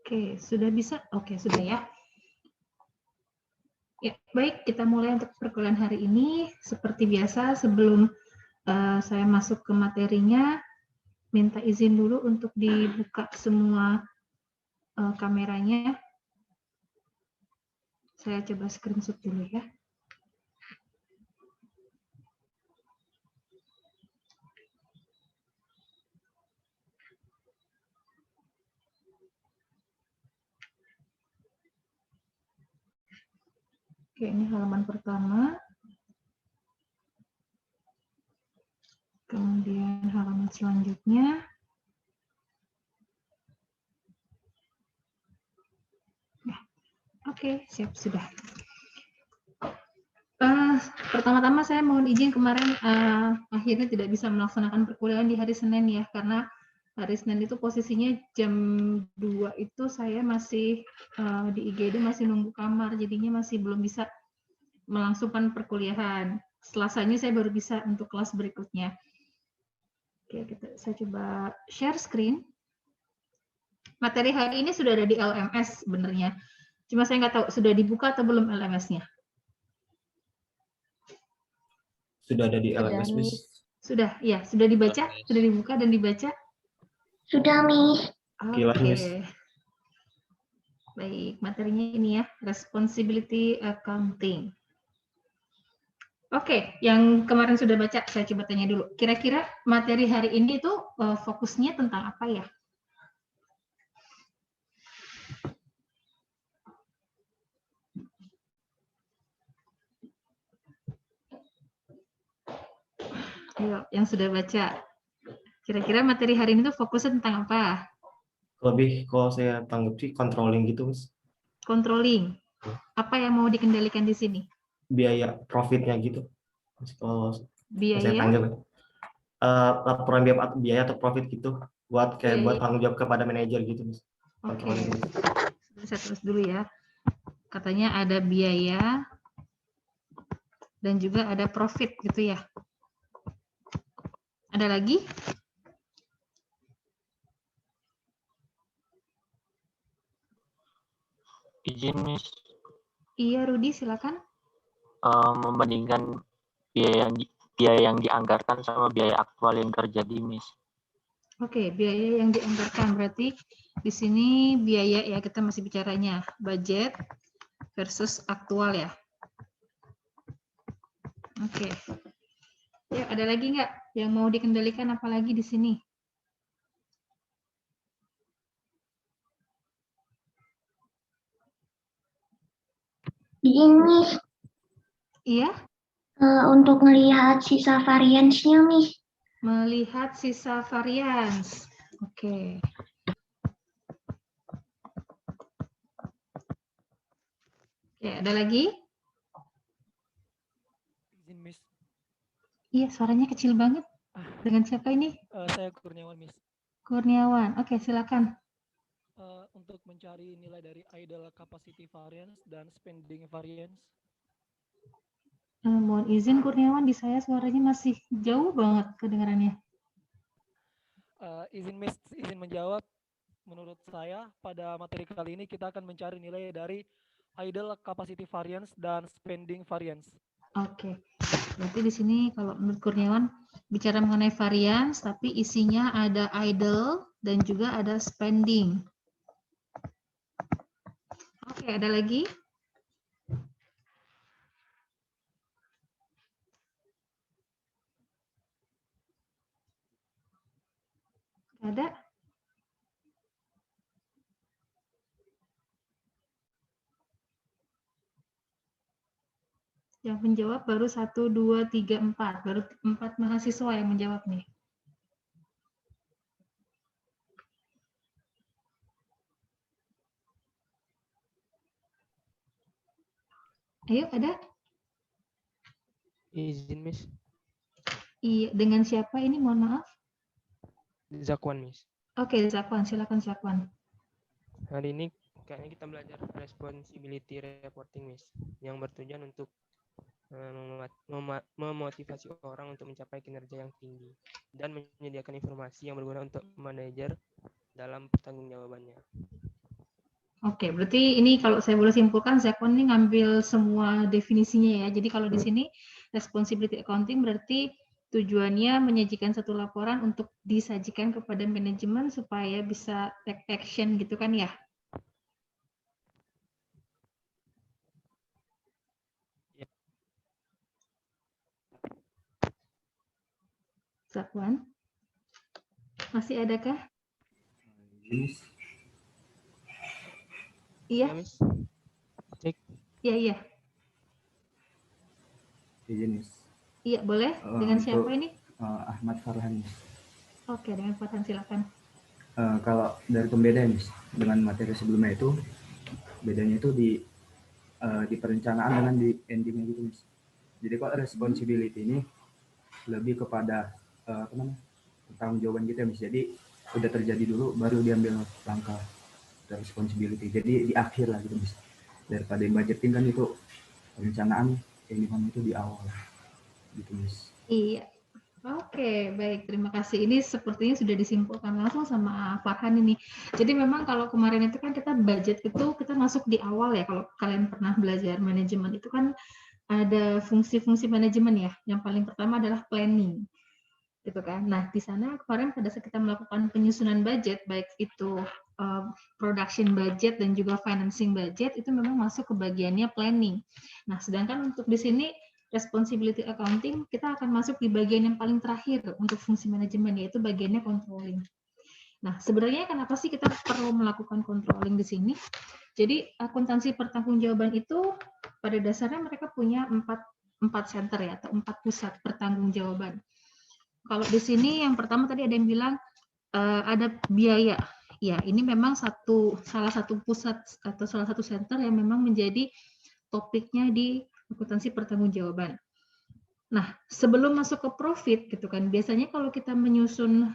Oke, sudah bisa? Oke, sudah ya. Ya, baik, kita mulai untuk perkuliahan hari ini. Seperti biasa, sebelum saya masuk ke materinya, minta izin dulu untuk dibuka semua kameranya. Saya coba screenshot dulu ya. Oke, ini halaman pertama. Kemudian halaman selanjutnya. Ya, oke, siap sudah. Pertama-tama saya mohon izin kemarin akhirnya tidak bisa melaksanakan perkuliahan di hari Senin ya, karena hari Senin itu posisinya jam 2 itu saya masih di IGD masih nunggu kamar, jadinya masih belum bisa melangsungkan perkuliahan. Selasanya saya baru bisa untuk kelas berikutnya. Oke, saya coba share screen. Materi hari ini sudah ada di LMS sebenarnya. Cuma saya nggak tahu sudah dibuka atau belum LMS-nya. Sudah ada di LMS, Miss. Sudah, ya, sudah dibaca, sudah dibuka dan dibaca. Sudah, Miss. Oke. Baik, materinya ini ya, responsibility accounting. Oke, yang kemarin sudah baca, saya coba tanya dulu. Kira-kira materi hari ini itu fokusnya tentang apa ya? Ayo, yang sudah baca. Kira-kira materi hari ini tuh fokusnya tentang apa? Lebih kalau saya tanggap sih controlling gitu, Miss. Controlling. Apa yang mau dikendalikan di sini? Biaya profitnya gitu. Kalau saya Biaya? tanggap laporan biaya atau profit gitu buat kayak buat tanggung jawab kepada manajer gitu, Miss. Oke. Controlling. Saya terus dulu ya. Katanya ada biaya dan juga ada profit gitu ya. Ada lagi? Izin, Miss. Iya, Rudi, silakan. Membandingkan biaya yang dianggarkan sama biaya aktual yang terjadi, Miss. Oke, biaya yang dianggarkan berarti di sini biaya ya, kita masih bicaranya budget versus aktual ya. Oke. Ya, ada lagi nggak yang mau dikendalikan apalagi di sini? Ini Iya? untuk melihat sisa variansnya, Miss. Melihat sisa varians. Oke. Oke, ada lagi? Izin, Miss. Iya, suaranya kecil banget. Dengan siapa ini? Saya Kurniawan, Miss. Kurniawan. Oke, silakan. Untuk mencari nilai dari idle capacity variance dan spending variance. Mohon izin Kurniawan, di saya suaranya masih jauh banget kedengarannya. Izin, Miss, izin menjawab. Menurut saya pada materi kali ini kita akan mencari nilai dari idle capacity variance dan spending variance. Oke. Berarti di sini kalau menurut Kurniawan bicara mengenai varians, tapi isinya ada idle dan juga ada spending. Oke, ada lagi? Ada? Yang menjawab baru 1, 2, 3, 4. Baru 4 mahasiswa yang menjawab nih. Ayo, ada? Izin, Miss. Iya, dengan siapa ini? Mohon maaf. Zakwan, Miss. Oke, Zakwan. Silakan Zakwan. Hari ini kayaknya kita belajar responsibility reporting, Miss, yang bertujuan untuk memotivasi orang untuk mencapai kinerja yang tinggi dan menyediakan informasi yang berguna untuk manajer dalam pertanggungjawabannya. Oke, berarti ini kalau saya boleh simpulkan, Zakwan ini ngambil semua definisinya ya. Jadi kalau di sini responsibility accounting berarti tujuannya menyajikan satu laporan untuk disajikan kepada manajemen supaya bisa take action gitu kan ya. Zakwan, masih adakah? Iya, Ya, Miss. Cek. iya. Izin, Miss. Iya, boleh. Dengan siapa Untuk ini? Ahmad Farhan, Miss. Oke, dengan Farhan silakan. Kalau dari pembeda, Miss, dengan materi sebelumnya itu, bedanya itu di perencanaan dengan di endingnya gitu, Miss. Jadi kalau responsibility ini lebih kepada pertanggungjawaban gitu ya, Miss. Jadi udah terjadi dulu, baru diambil langkah responsibility. Jadi di akhir lah gitu, Miss. Daripada budgeting kan itu perencanaan, yang dimana itu di awal gitu, Miss. Iya. Oke, baik. Terima kasih. Ini sepertinya sudah disimpulkan langsung sama Farhan ini. Jadi memang kalau kemarin itu kan kita budget itu kita masuk di awal ya. Kalau kalian pernah belajar manajemen itu kan ada fungsi-fungsi manajemen ya. Yang paling pertama adalah planning. Gitu kan. Nah, di sana kemarin pada saat kita melakukan penyusunan budget, baik itu production budget dan juga financing budget, itu memang masuk ke bagiannya planning. Nah, sedangkan untuk di sini responsibility accounting, kita akan masuk di bagian yang paling terakhir untuk fungsi manajemen, yaitu bagiannya controlling. Nah, sebenarnya kenapa sih kita perlu melakukan controlling di sini? Jadi, akuntansi pertanggungjawaban itu pada dasarnya mereka punya empat center ya, atau 4 pusat pertanggungjawaban. Kalau di sini yang pertama tadi ada yang bilang ada biaya. Ya, ini memang salah satu pusat atau salah satu center yang memang menjadi topiknya di akuntansi pertanggungjawaban. Nah, sebelum masuk ke profit gitu kan, biasanya kalau kita menyusun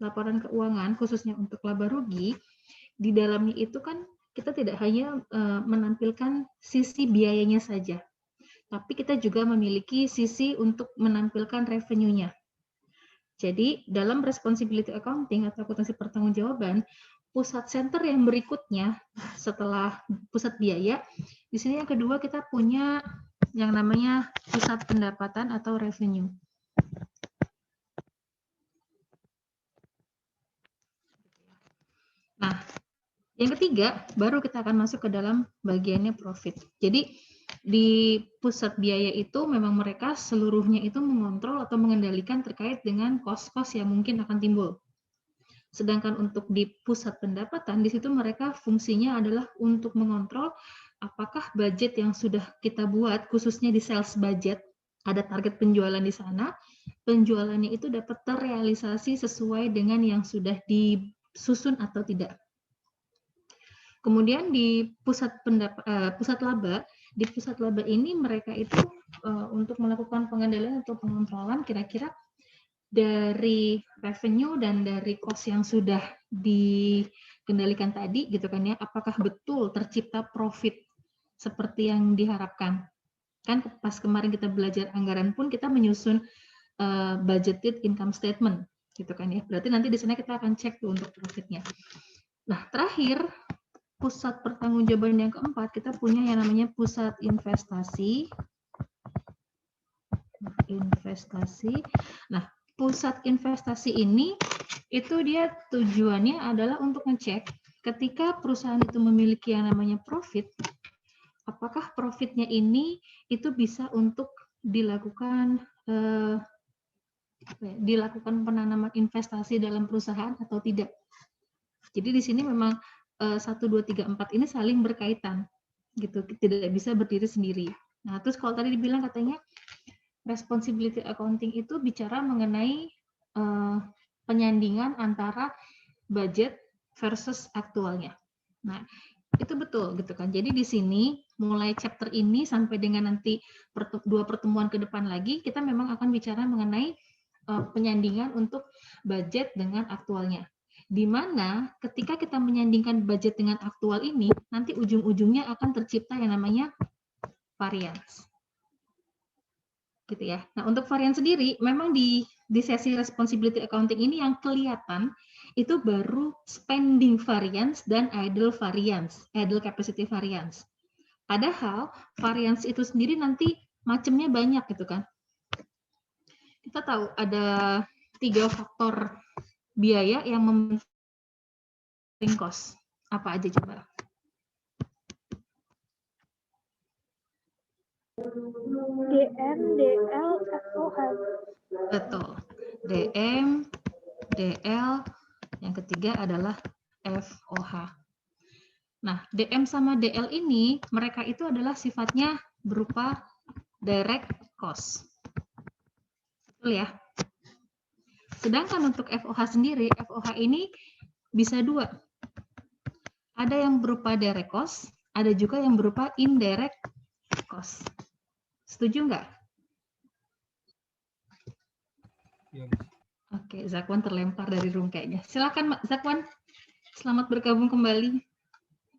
laporan keuangan khususnya untuk laba rugi, di dalamnya itu kan kita tidak hanya menampilkan sisi biayanya saja, tapi kita juga memiliki sisi untuk menampilkan revenue-nya. Jadi dalam responsibility accounting atau akuntansi pertanggungjawaban, pusat center yang berikutnya setelah pusat biaya, di sini yang kedua kita punya yang namanya pusat pendapatan atau revenue. Nah, yang ketiga baru kita akan masuk ke dalam bagiannya profit. Jadi di pusat biaya itu memang mereka seluruhnya itu mengontrol atau mengendalikan terkait dengan kos-kos yang mungkin akan timbul. Sedangkan untuk di pusat pendapatan, di situ mereka fungsinya adalah untuk mengontrol apakah budget yang sudah kita buat, khususnya di sales budget, ada target penjualan di sana, penjualannya itu dapat terrealisasi sesuai dengan yang sudah disusun atau tidak. Kemudian di pusat laba, di pusat laba ini mereka itu untuk melakukan pengendalian atau pengontrolan kira-kira dari revenue dan dari cost yang sudah dikendalikan tadi gitu kan ya, apakah betul tercipta profit seperti yang diharapkan. Kan pas kemarin kita belajar anggaran pun kita menyusun budgeted income statement gitu kan ya. Berarti nanti di sana kita akan cek tuh untuk profitnya. Nah, terakhir pusat pertanggungjawaban yang keempat, kita punya yang namanya pusat investasi. Nah, pusat investasi ini itu dia tujuannya adalah untuk ngecek ketika perusahaan itu memiliki yang namanya profit, apakah profitnya ini itu bisa untuk dilakukan penanaman investasi dalam perusahaan atau tidak. Jadi di sini memang 1, 2, 3, 4 ini saling berkaitan, gitu, tidak bisa berdiri sendiri. Nah, terus kalau tadi dibilang katanya responsibility accounting itu bicara mengenai penyandingan antara budget versus aktualnya. Nah, itu betul gitu kan. Jadi di sini mulai chapter ini sampai dengan nanti 2 pertemuan ke depan lagi, kita memang akan bicara mengenai penyandingan untuk budget dengan aktualnya. Di mana ketika kita menyandingkan budget dengan aktual ini, nanti ujung-ujungnya akan tercipta yang namanya variance. Gitu ya. Nah, untuk variance sendiri, memang di sesi responsibility accounting ini yang kelihatan itu baru spending variance dan idle variance, idle capacity variance. Padahal variance itu sendiri nanti macamnya banyak gitu kan. Kita tahu ada 3 faktor biaya yang mempengaruhi cost. Apa aja coba? DM, DL, FOH. Betul. DM, DL, yang ketiga adalah FOH. Nah, DM sama DL ini, mereka itu adalah sifatnya berupa direct cost. Betul ya? Sedangkan untuk FOH sendiri, FOH ini bisa 2. Ada yang berupa direct cost, ada juga yang berupa indirect cost. Setuju nggak? Ya, Oke, Zakwan terlempar dari room kayaknya. Silakan Zakwan, selamat bergabung kembali.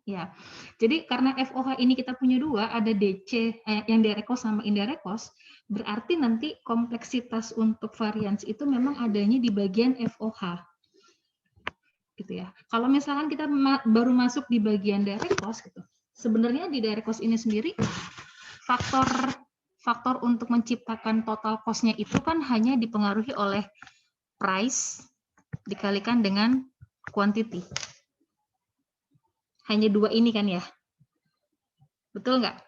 Ya, jadi karena FOH ini kita punya 2, ada DC yang direct cost sama indirect cost, berarti nanti kompleksitas untuk variance itu memang adanya di bagian FOH. Gitu ya. Kalau misalkan kita baru masuk di bagian direct cost gitu. Sebenarnya di direct cost ini sendiri faktor untuk menciptakan total cost-nya itu kan hanya dipengaruhi oleh price dikalikan dengan quantity. Hanya 2 ini kan ya? Betul nggak?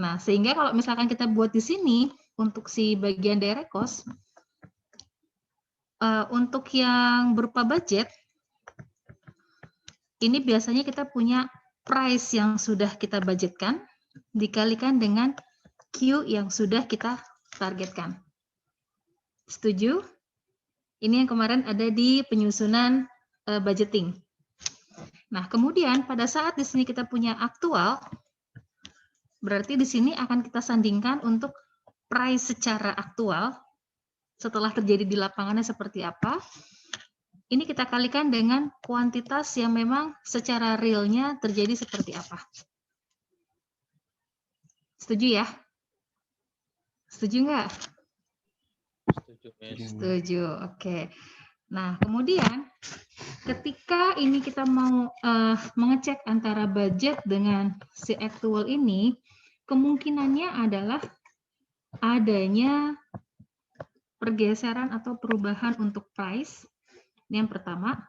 Nah, sehingga kalau misalkan kita buat di sini, untuk si bagian direct cost, untuk yang berupa budget, ini biasanya kita punya price yang sudah kita budgetkan, dikalikan dengan Q yang sudah kita targetkan. Setuju? Ini yang kemarin ada di penyusunan budgeting. Nah, kemudian pada saat di sini kita punya aktual, berarti di sini akan kita sandingkan untuk price secara aktual setelah terjadi di lapangannya seperti apa. Ini kita kalikan dengan kuantitas yang memang secara realnya terjadi seperti apa. Setuju ya? Setuju nggak? Setuju, Miss. Setuju, oke. Nah, kemudian ketika ini kita mau mengecek antara budget dengan si actual ini, kemungkinannya adalah adanya pergeseran atau perubahan untuk price, ini yang pertama.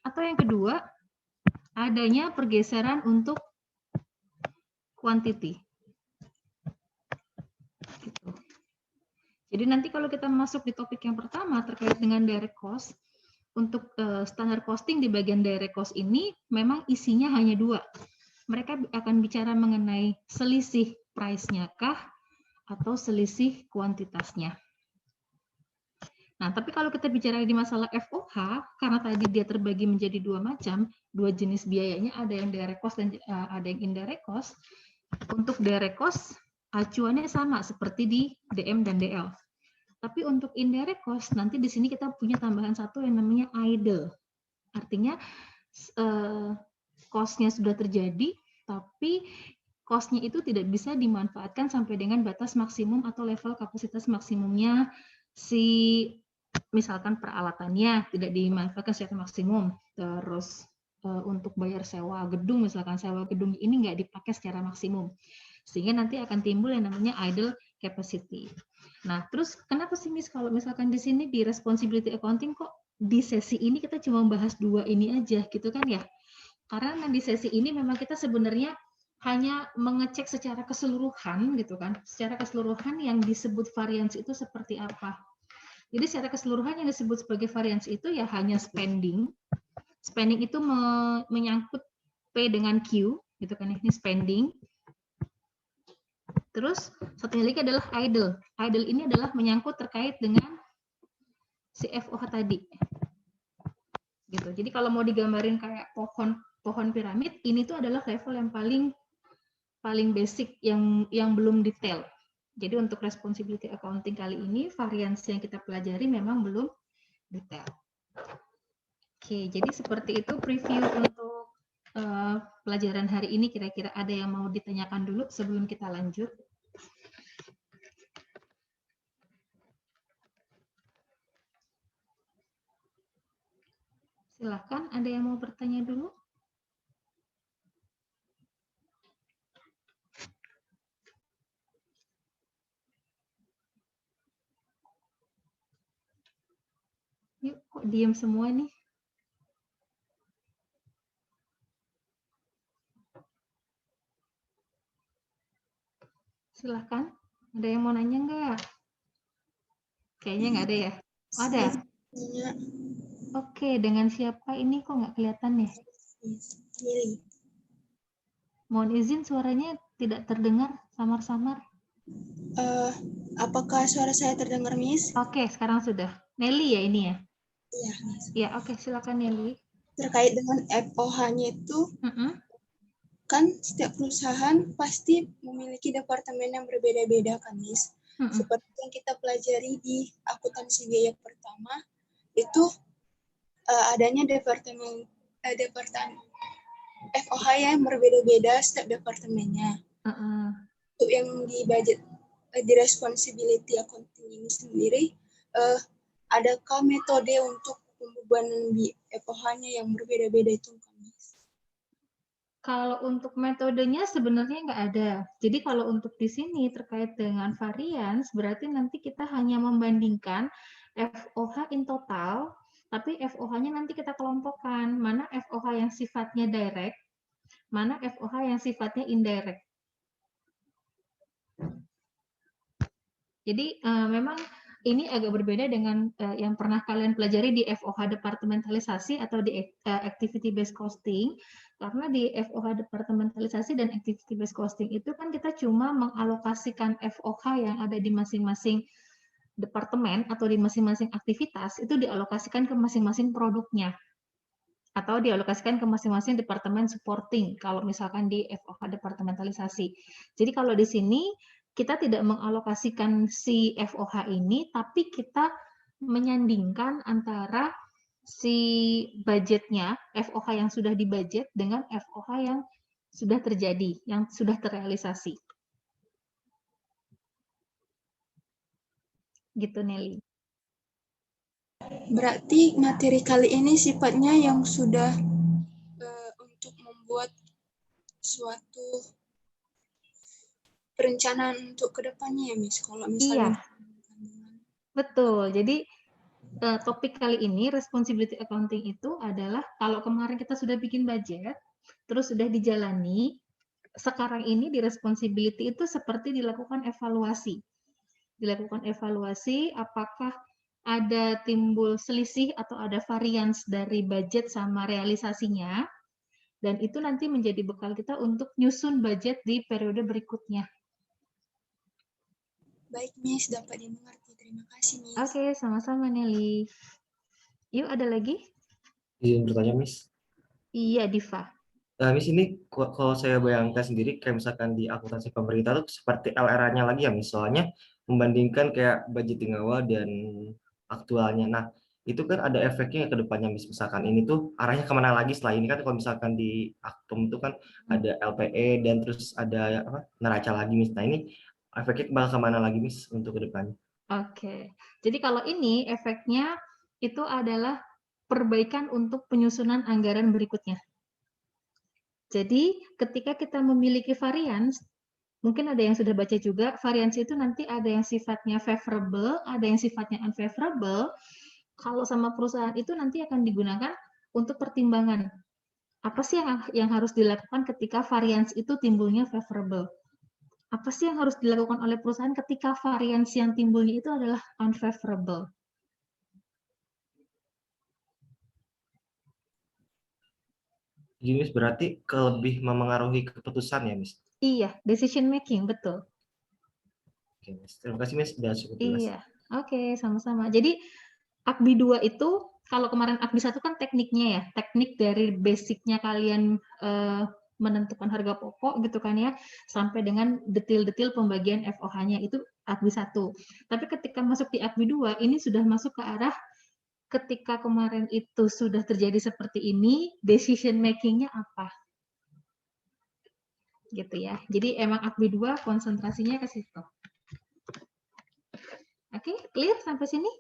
Atau yang kedua, adanya pergeseran untuk quantity. Gitu. Jadi nanti kalau kita masuk di topik yang pertama terkait dengan direct cost, untuk standar costing di bagian direct cost ini memang isinya hanya 2. Mereka akan bicara mengenai selisih price-nya kah atau selisih kuantitasnya. Nah, tapi kalau kita bicara di masalah FOH, karena tadi dia terbagi menjadi 2 macam, 2 jenis biayanya, ada yang direct cost dan ada yang indirect cost. Untuk direct cost, acuannya sama seperti di DM dan DL. Tapi untuk indirect cost, nanti di sini kita punya tambahan satu yang namanya idle. Artinya cost-nya sudah terjadi, tapi cost-nya itu tidak bisa dimanfaatkan sampai dengan batas maksimum atau level kapasitas maksimumnya si misalkan peralatannya tidak dimanfaatkan secara maksimum. Terus untuk bayar sewa gedung, misalkan sewa gedung ini nggak dipakai secara maksimum. Sehingga nanti akan timbul yang namanya idle capacity. Nah, terus kenapa sih Miss kalau misalkan di sini di responsibility accounting kok di sesi ini kita cuma membahas 2 ini aja gitu kan ya? Karena di sesi ini memang kita sebenarnya hanya mengecek secara keseluruhan gitu kan, secara keseluruhan yang disebut variance itu seperti apa. Jadi secara keseluruhan yang disebut sebagai variance itu ya hanya spending. Spending itu menyangkut P dengan Q gitu kan, ini spending. Terus satunya lagi adalah idle. Idle ini adalah menyangkut terkait dengan si FOH tadi. Gitu. Jadi kalau mau digambarin kayak pohon piramid, ini tuh adalah level yang paling basic yang belum detail. Jadi untuk responsibility accounting kali ini variance yang kita pelajari memang belum detail. Oke, jadi seperti itu preview untuk pelajaran hari ini. Kira-kira ada yang mau ditanyakan dulu sebelum kita lanjut? Silahkan, ada yang mau bertanya dulu? Yuk, kok diam semua nih? Silahkan, ada yang mau nanya nggak? Kayaknya nggak ada ya? Oh, ada? Oke, dengan siapa ini kok nggak kelihatan ya? Mohon izin suaranya tidak terdengar, samar-samar. Apakah suara saya terdengar, Miss? Oke, sekarang sudah. Nelly ya ini ya? Iya, Miss. Ya, oke, silakan Nelly. Terkait dengan FOH-nya itu, kan setiap perusahaan pasti memiliki departemen yang berbeda-beda, kan, Miss? Seperti yang kita pelajari di akuntansi biaya pertama, itu adanya departemen FOH yang berbeda-beda setiap departemennya. Untuk yang di budget, di responsibility accounting ini sendiri, adakah metode untuk pembebanan FOH-nya yang berbeda-beda itu, Miss? Kalau untuk metodenya sebenarnya nggak ada. Jadi kalau untuk di sini terkait dengan variance, berarti nanti kita hanya membandingkan FOH in total, tapi FOH-nya nanti kita kelompokkan. Mana FOH yang sifatnya direct, mana FOH yang sifatnya indirect. Jadi memang ini agak berbeda dengan yang pernah kalian pelajari di FOH departementalisasi atau di activity based costing, karena di FOH departementalisasi dan activity based costing itu kan kita cuma mengalokasikan FOH yang ada di masing-masing departemen atau di masing-masing aktivitas itu dialokasikan ke masing-masing produknya atau dialokasikan ke masing-masing departemen supporting kalau misalkan di FOH departementalisasi. Jadi kalau di sini kita tidak mengalokasikan si FOH ini, tapi kita menyandingkan antara si budgetnya, FOH yang sudah dibudget dengan FOH yang sudah terjadi, yang sudah terrealisasi. Gitu, Nelly. Berarti materi kali ini sifatnya yang sudah untuk membuat suatu perencanaan untuk kedepannya ya, Miss? Kalau misalnya. Iya, betul. Jadi topik kali ini responsibility accounting itu adalah kalau kemarin kita sudah bikin budget, terus sudah dijalani, sekarang ini di responsibility itu seperti dilakukan evaluasi. Dilakukan evaluasi apakah ada timbul selisih atau ada variance dari budget sama realisasinya, dan itu nanti menjadi bekal kita untuk nyusun budget di periode berikutnya. Baik, Miss, dapat dimengerti. Terima kasih, Miss. Oke, sama-sama, Nelly. Yuk, ada lagi? Izin bertanya, Miss. Iya, Diva. Miss, ini kalau saya bayangkan sendiri, kayak misalkan di akuntansi pemerintah tuh seperti LRA-nya lagi ya, Miss. Soalnya membandingkan kayak budgeting awal dan aktualnya. Nah, itu kan ada efeknya ke depannya, Miss. Misalkan ini tuh arahnya kemana lagi setelah ini kan kalau misalkan di Aktum itu kan ada LPE dan terus ada apa, neraca lagi, Miss. Nah, ini efeknya bakal kemana lagi, Miss, untuk ke depannya? Oke, jadi kalau ini efeknya itu adalah perbaikan untuk penyusunan anggaran berikutnya. Jadi ketika kita memiliki variance, mungkin ada yang sudah baca juga, variance itu nanti ada yang sifatnya favorable, ada yang sifatnya unfavorable. Kalau sama perusahaan itu nanti akan digunakan untuk pertimbangan. Apa sih yang harus dilakukan ketika variance itu timbulnya favorable? Apa sih yang harus dilakukan oleh perusahaan ketika variance yang timbulnya itu adalah unfavorable? Jadi, Miss, berarti lebih memengaruhi keputusan ya, Miss? Iya, decision making, betul. Oke, Miss. Terima kasih, Miss. Sudah cukup jelas. Iya, oke, sama-sama. Jadi, AKBI 2 itu, kalau kemarin AKBI 1 kan tekniknya ya, teknik dari basicnya kalian menentukan harga pokok gitu kan ya, sampai dengan detail-detail pembagian FOH-nya itu AKBI 1. Tapi ketika masuk di AKBI 2, ini sudah masuk ke arah ketika kemarin itu sudah terjadi seperti ini, decision making-nya apa? Gitu ya. Jadi emang AKBI 2 konsentrasinya ke situ. Oke, clear sampai sini?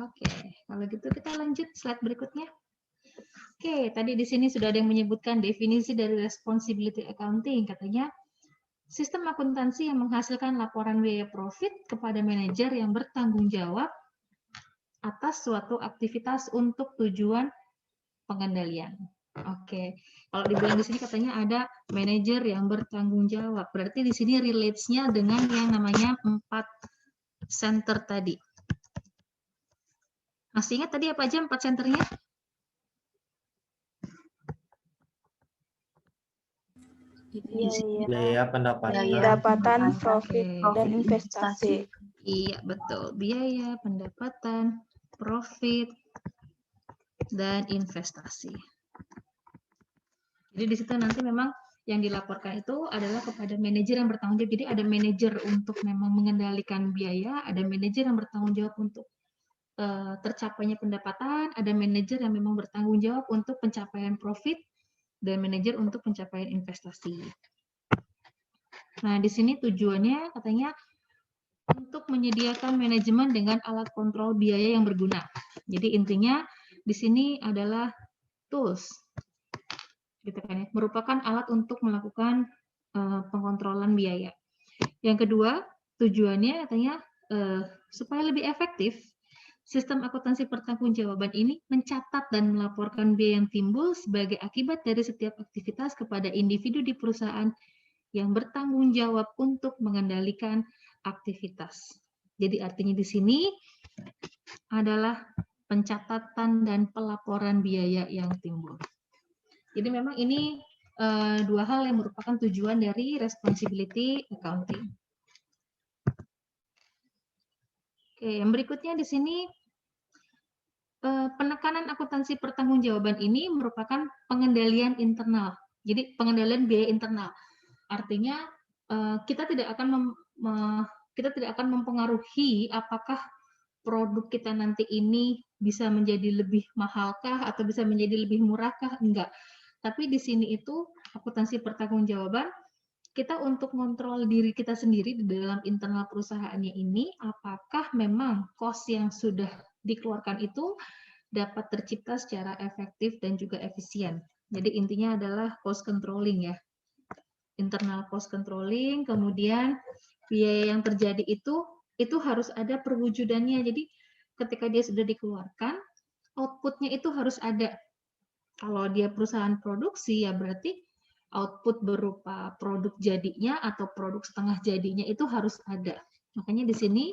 Oke, kalau gitu kita lanjut slide berikutnya. Oke, tadi di sini sudah ada yang menyebutkan definisi dari responsibility accounting. Katanya, sistem akuntansi yang menghasilkan laporan biaya profit kepada manajer yang bertanggung jawab atas suatu aktivitas untuk tujuan pengendalian. Oke, kalau dibilang di sini katanya ada manajer yang bertanggung jawab. Berarti di sini relates-nya dengan yang namanya 4 center tadi. Masih ingat tadi apa aja 4 centernya? Biaya pendapatan, Pendapatan, profit, Oke. dan investasi. Iya, betul. Biaya, pendapatan, profit, dan investasi. Jadi di situ nanti memang yang dilaporkan itu adalah kepada manajer yang bertanggung jawab. Jadi ada manajer untuk memang mengendalikan biaya, ada manajer yang bertanggung jawab untuk tercapainya pendapatan, ada manajer yang memang bertanggung jawab untuk pencapaian profit, dan manajer untuk pencapaian investasi. Nah, di sini tujuannya katanya untuk menyediakan manajemen dengan alat kontrol biaya yang berguna. Jadi intinya di sini adalah tools, gitu kan ya, merupakan alat untuk melakukan pengontrolan biaya. Yang kedua, tujuannya katanya supaya lebih efektif, sistem akuntansi pertanggungjawaban ini mencatat dan melaporkan biaya yang timbul sebagai akibat dari setiap aktivitas kepada individu di perusahaan yang bertanggung jawab untuk mengendalikan aktivitas. Jadi artinya di sini adalah pencatatan dan pelaporan biaya yang timbul. Jadi memang ini dua hal yang merupakan tujuan dari responsibility accounting. Oke, yang berikutnya di sini penekanan akuntansi pertanggungjawaban ini merupakan pengendalian internal. Jadi pengendalian biaya internal. Artinya kita tidak akan mempengaruhi apakah produk kita nanti ini bisa menjadi lebih mahalkah atau bisa menjadi lebih murahkah, enggak. Tapi di sini itu akuntansi pertanggungjawaban kita untuk kontrol diri kita sendiri di dalam internal perusahaannya ini, apakah memang cost yang sudah dikeluarkan itu dapat tercipta secara efektif dan juga efisien. Jadi intinya adalah cost controlling ya. Internal cost controlling, kemudian biaya yang terjadi itu harus ada perwujudannya. Jadi ketika dia sudah dikeluarkan, outputnya itu harus ada. Kalau dia perusahaan produksi, ya berarti output berupa produk jadinya atau produk setengah jadinya itu harus ada. Makanya di sini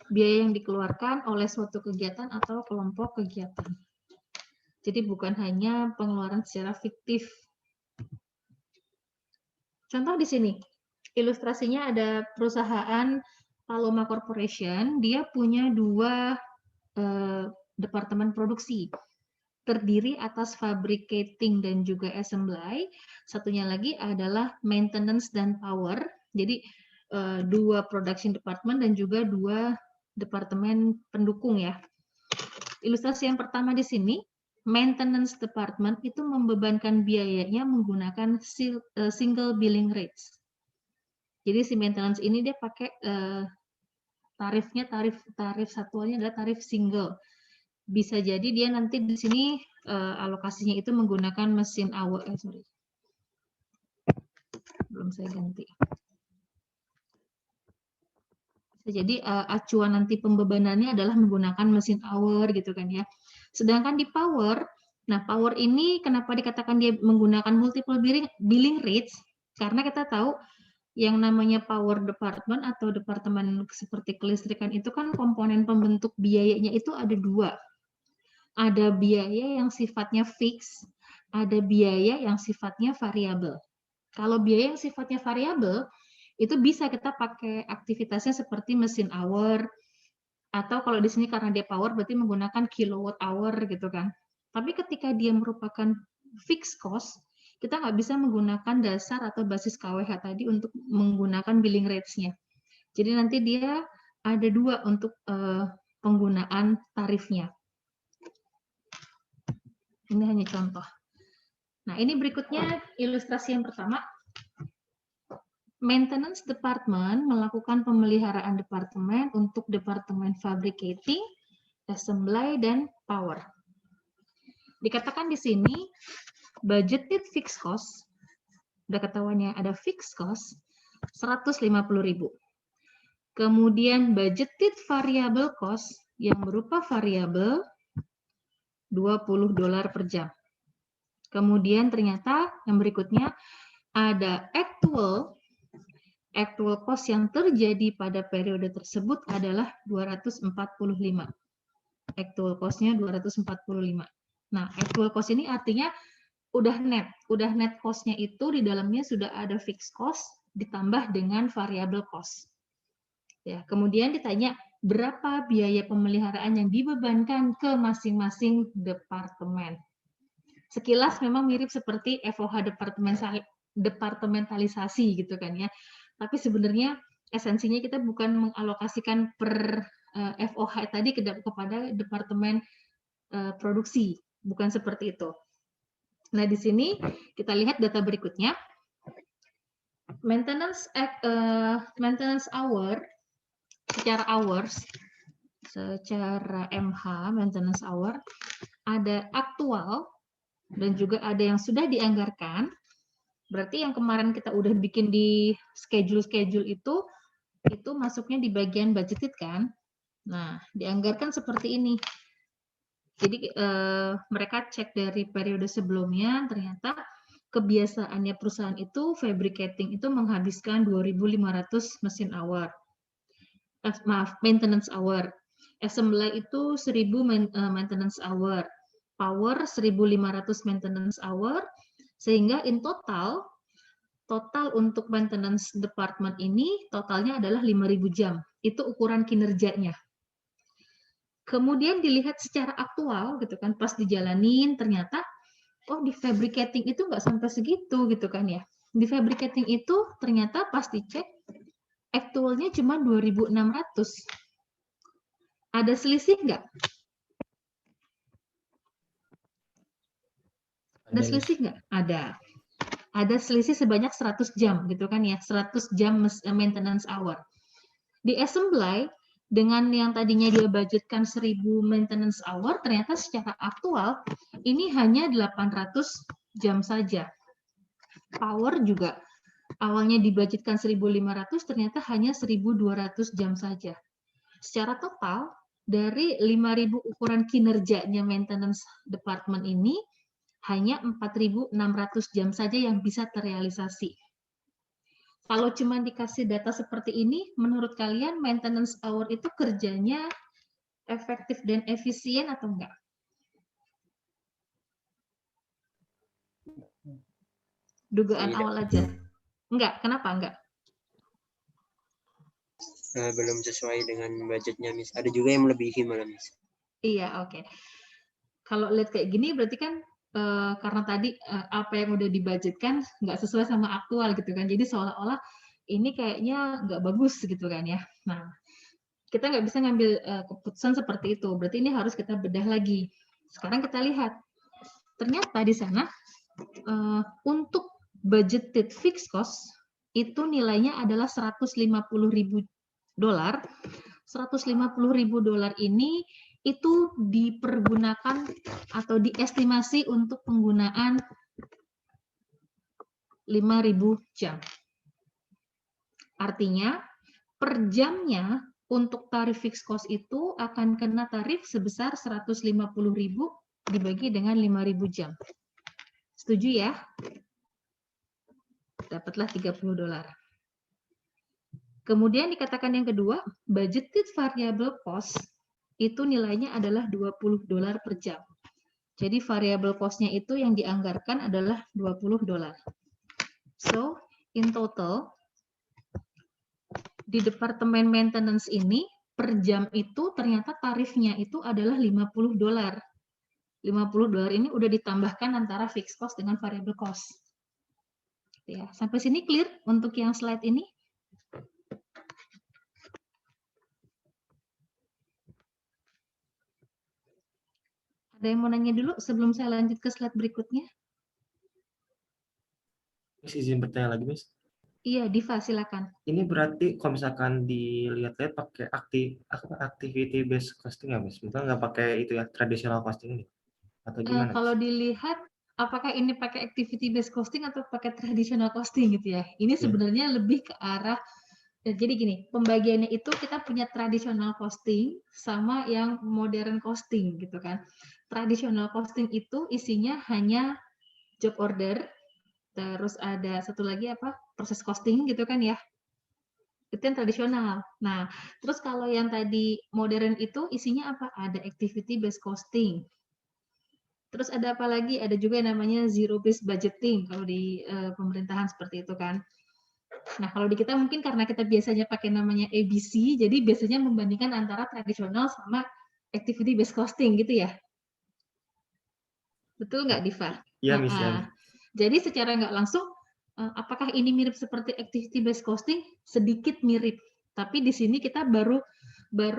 biaya yang dikeluarkan oleh suatu kegiatan atau kelompok kegiatan. Jadi bukan hanya pengeluaran secara fiktif. Contoh di sini, ilustrasinya ada perusahaan Paloma Corporation, dia punya 2 departemen produksi. Terdiri atas fabricating dan juga assembly. Satunya lagi adalah maintenance dan power. Jadi 2 production department dan juga 2 departemen pendukung ya. Ilustrasi yang pertama di sini, maintenance department itu membebankan biayanya menggunakan single billing rates. Jadi si maintenance ini dia pakai tarifnya tarif satuannya adalah tarif single. Bisa jadi dia nanti di sini alokasinya itu menggunakan mesin hour. Belum saya ganti. Bisa jadi acuan nanti pembebanannya adalah menggunakan mesin hour gitu kan ya. Sedangkan di power, nah power ini kenapa dikatakan dia menggunakan multiple billing rates? Karena kita tahu yang namanya power department atau departemen seperti kelistrikan itu kan komponen pembentuk biayanya itu ada 2. Ada biaya yang sifatnya fix, ada biaya yang sifatnya variabel. Kalau biaya yang sifatnya variabel, itu bisa kita pakai aktivitasnya seperti mesin hour, atau kalau di sini karena dia power berarti menggunakan kilowatt hour gitu kan. Tapi ketika dia merupakan fixed cost, kita nggak bisa menggunakan dasar atau basis KWH tadi untuk menggunakan billing rates-nya. Jadi nanti dia ada 2 untuk penggunaan tarifnya. Ini hanya contoh. Nah, ini berikutnya ilustrasi yang pertama. Maintenance Department melakukan pemeliharaan departemen untuk departemen fabricating, assembly, dan power. Dikatakan di sini, budgeted fixed cost, udah ketahuannya ada fixed cost, 150.000. Kemudian budgeted variable cost yang berupa variabel $20 per jam. Kemudian ternyata yang berikutnya ada actual cost yang terjadi pada periode tersebut adalah 245. Actual cost-nya 245. Nah, actual cost ini artinya udah net cost-nya itu di dalamnya sudah ada fixed cost ditambah dengan variable cost. Ya, kemudian ditanya berapa biaya pemeliharaan yang dibebankan ke masing-masing departemen. Sekilas memang mirip seperti FOH departementalisasi gitu kan ya. Tapi sebenarnya esensinya kita bukan mengalokasikan per FOH tadi kepada departemen produksi, bukan seperti itu. Nah, di sini kita lihat data berikutnya. Maintenance hour secara hours, secara MH maintenance hour ada aktual dan juga ada yang sudah dianggarkan. Berarti yang kemarin kita udah bikin di schedule itu masuknya di bagian budgeted kan. Nah, dianggarkan seperti ini. Jadi mereka cek dari periode sebelumnya, ternyata kebiasaannya perusahaan itu fabricating itu menghabiskan 2.500 mesin hour. Maintenance hour. Assembly itu 1.000 maintenance hour. Power 1.500 maintenance hour, sehingga in total untuk maintenance department ini totalnya adalah 5.000 jam. Itu ukuran kinerjanya. Kemudian dilihat secara aktual gitu kan, pas dijalanin ternyata oh di fabricating itu nggak sampai segitu gitu kan ya. Di fabricating itu ternyata pas dicek actualnya cuma 2.600. Ada selisih nggak? Ada selisih nggak? Ada. Ada selisih sebanyak 100 jam gitu kan ya, 100 jam maintenance hour. Di assembly dengan yang tadinya dia budgetkan 1.000 maintenance hour, ternyata secara aktual ini hanya 800 jam saja. Power juga awalnya dibudgetkan 1.500, ternyata hanya 1.200 jam saja. Secara total dari 5.000 ukuran kinerjanya maintenance department ini hanya 4.600 jam saja yang bisa terrealisasi. Kalau cuma dikasih data seperti ini, menurut kalian maintenance hour itu kerjanya efektif dan efisien atau enggak? Dugaan awal aja. Enggak, kenapa enggak? Belum sesuai dengan budgetnya, Miss. Ada juga yang melebihi malah, Miss. Iya, oke. Kalau lihat kayak gini berarti kan karena tadi apa yang udah dibudgetkan nggak sesuai sama aktual gitu kan. Jadi seolah-olah ini kayaknya nggak bagus gitu kan ya. Nah, kita nggak bisa ngambil keputusan seperti itu. Berarti ini harus kita bedah lagi. Sekarang kita lihat. Ternyata di sana untuk budgeted fixed cost itu nilainya adalah $150.000. $150.000 ini itu dipergunakan atau diestimasi untuk penggunaan 5.000 jam. Artinya per jamnya untuk tarif fixed cost itu akan kena tarif sebesar 150.000 dibagi dengan 5.000 jam. Setuju ya? Dapatlah $30. Kemudian dikatakan yang kedua, budgeted variable cost itu nilainya adalah $20 per jam. Jadi variable cost-nya itu yang dianggarkan adalah $20. So, in total, di departemen maintenance ini, per jam itu ternyata tarifnya itu adalah $50. $50 ini udah ditambahkan antara fixed cost dengan variable cost. Ya, sampai sini clear untuk yang slide ini? Ada yang mau nanya dulu sebelum saya lanjut ke slide berikutnya? Miss, izin bertanya lagi, Miss. Iya, Diva, silakan. Ini berarti kalau misalkan dilihat-lihat pakai activity based costing ya, Miss? Bukan nggak pakai itu ya, traditional costing nih? Atau gimana, Kalau Miss? dilihat apakah ini pakai activity based costing atau pakai traditional costing gitu ya. Ini sebenarnya lebih ke arah jadi gini, pembagiannya itu kita punya traditional costing sama yang modern costing gitu kan. Traditional costing itu isinya hanya job order, terus ada satu lagi apa? Proses costing gitu kan ya. Itu yang tradisional. Nah, terus kalau yang tadi modern itu isinya apa? Ada activity based costing. Terus ada apa lagi? Ada juga yang namanya zero based budgeting kalau di pemerintahan seperti itu kan. Nah, kalau di kita mungkin karena kita biasanya pakai namanya ABC, jadi biasanya membandingkan antara tradisional sama activity based costing gitu ya. Betul nggak, Diva? Iya, Miss. Ya. Jadi secara nggak langsung, apakah ini mirip seperti activity based costing? Sedikit mirip. Tapi di sini kita baru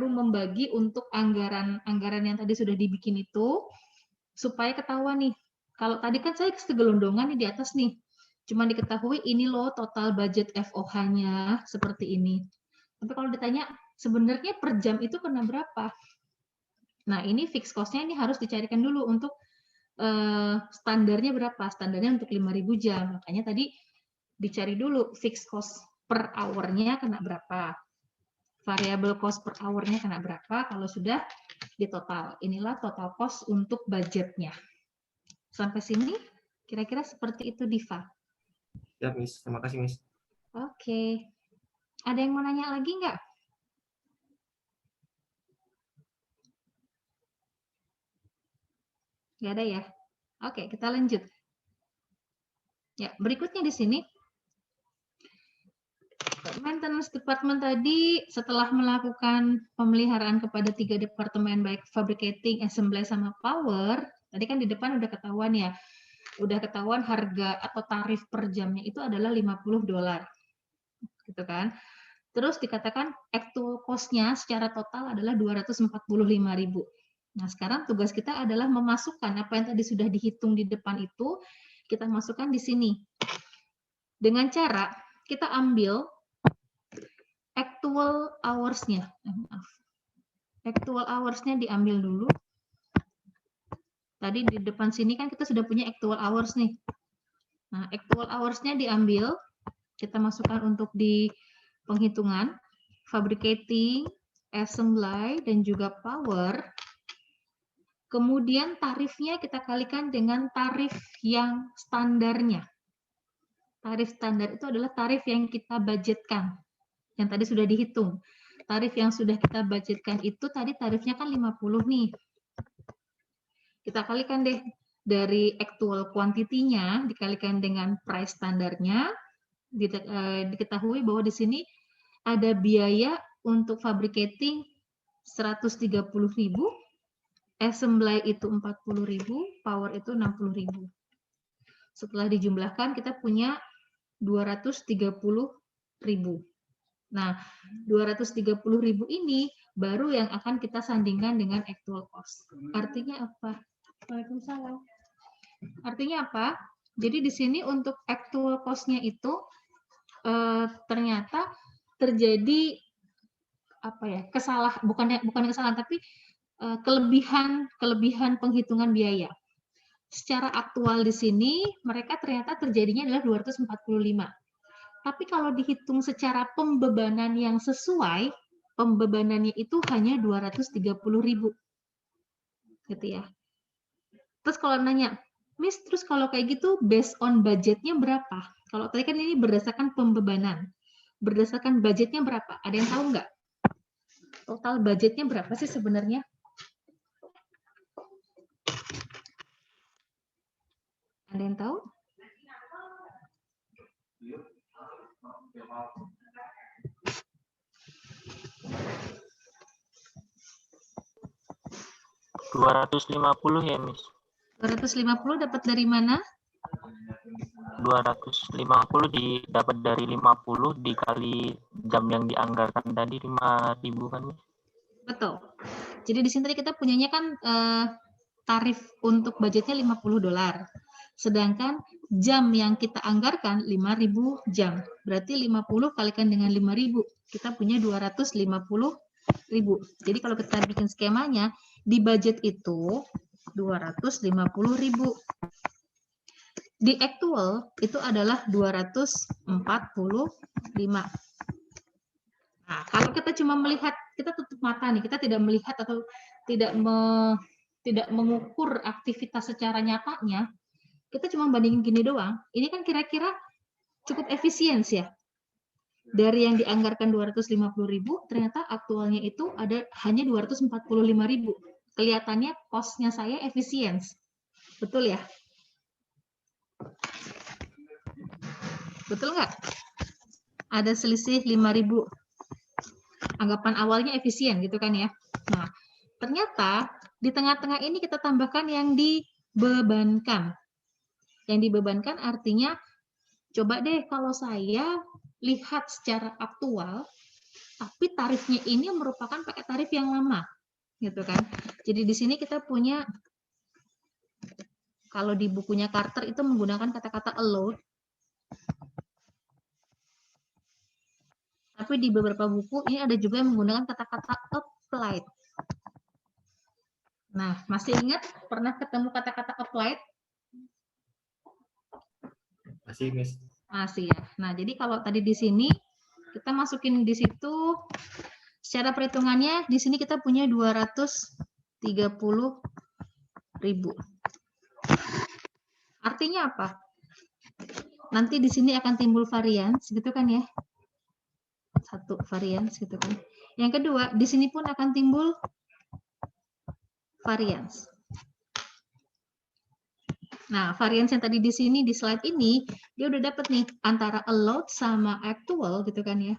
membagi untuk anggaran yang tadi sudah dibikin itu, supaya ketahuan nih. Kalau tadi kan saya segelondongan nih di atas nih. Cuma diketahui ini loh total budget FOH-nya seperti ini. Tapi kalau ditanya sebenarnya per jam itu kena berapa? Nah, ini fixed cost-nya ini harus dicarikan dulu untuk standarnya berapa? Standarnya untuk 5.000 jam. Makanya tadi dicari dulu fixed cost per hour-nya kena berapa. Variable cost per hour-nya kena berapa. Kalau sudah di total. Inilah total cost untuk budgetnya. Sampai sini kira-kira seperti itu, Diva. Ya, Miss. Terima kasih, Miss. Oke. Ada yang mau nanya lagi nggak? Nggak ada ya? Oke, kita lanjut. Ya, berikutnya di sini. Maintenance Department tadi setelah melakukan pemeliharaan kepada 3 departemen baik fabricating, assembly, sama power, tadi kan di depan udah ketahuan ya. Udah ketahuan harga atau tarif per jamnya itu adalah $50. Gitu kan. Terus dikatakan actual cost-nya secara total adalah 245.000. Nah, sekarang tugas kita adalah memasukkan apa yang tadi sudah dihitung di depan itu, kita masukkan di sini. Dengan cara kita ambil actual hours-nya. Actual hours-nya diambil dulu. Tadi di depan sini kan kita sudah punya actual hours nih. Nah, actual hours-nya diambil, kita masukkan untuk di penghitungan, fabricating, assembly, dan juga power. Kemudian tarifnya kita kalikan dengan tarif yang standarnya. Tarif standar itu adalah tarif yang kita budgetkan, yang tadi sudah dihitung. Tarif yang sudah kita budgetkan itu tadi tarifnya kan 50 nih. Kita kalikan deh dari actual quantity-nya dikalikan dengan price standarnya, diketahui bahwa di sini ada biaya untuk fabricating 130.000, assembly itu 40.000, power itu 60.000. Setelah dijumlahkan kita punya 230.000. Nah, 230.000 ini baru yang akan kita sandingkan dengan actual cost. Artinya apa? Waalaikumsalam. Artinya apa? Jadi di sini untuk actual cost-nya itu ternyata terjadi apa ya? Bukan kesalahan tapi kelebihan penghitungan biaya. Secara aktual di sini mereka ternyata terjadinya adalah 245. Tapi kalau dihitung secara pembebanan yang sesuai, pembebanannya itu hanya 230.000. Gitu ya. Terus kalau nanya, Miss, terus kalau kayak gitu based on budgetnya berapa? Kalau tadi kan ini berdasarkan pembebanan. Berdasarkan budgetnya berapa? Ada yang tahu nggak? Total budgetnya berapa sih sebenarnya? Ada yang tahu? $250 ya, Miss. 250 dapat dari mana? 250 didapat dari 50 dikali jam yang dianggarkan tadi 5.000 kan, Miss? Betul. Jadi di sini tadi kita punyanya kan tarif untuk budgetnya $50. Sedangkan jam yang kita anggarkan 5.000 jam. Berarti 50 kalikan dengan 5.000, kita punya 250.000. Jadi kalau kita bikin skemanya, di budget itu 250.000. Di actual itu adalah 245. Nah, kalau kita cuma melihat, kita tutup mata nih, kita tidak melihat atau tidak mengukur aktivitas secara nyatanya, kita cuma bandingin gini doang, ini kan kira-kira cukup efisien ya. Dari yang dianggarkan 250.000, ternyata aktualnya itu ada hanya 245.000. Kelihatannya cost-nya saya efisien. Betul ya? Betul nggak? Ada selisih 5.000. Anggapan awalnya efisien gitu kan ya. Nah, ternyata di tengah-tengah ini kita tambahkan yang dibebankan. Yang dibebankan artinya, coba deh kalau saya lihat secara aktual, tapi tarifnya ini merupakan pakai tarif yang lama, gitu kan. Jadi di sini kita punya, kalau di bukunya Carter itu menggunakan kata-kata allowed, tapi di beberapa buku ini ada juga yang menggunakan kata-kata applied. Nah, masih ingat pernah ketemu kata-kata applied? Masih, Miss. Masih ya. Nah, jadi kalau tadi di sini kita masukin di situ secara perhitungannya di sini kita punya 230.000. Artinya apa? Nanti di sini akan timbul varians gitu kan ya. Satu varians gitu kan. Yang kedua, di sini pun akan timbul varians. Nah, varians yang tadi di sini di slide ini, dia udah dapat nih antara allowed sama actual gitu kan ya.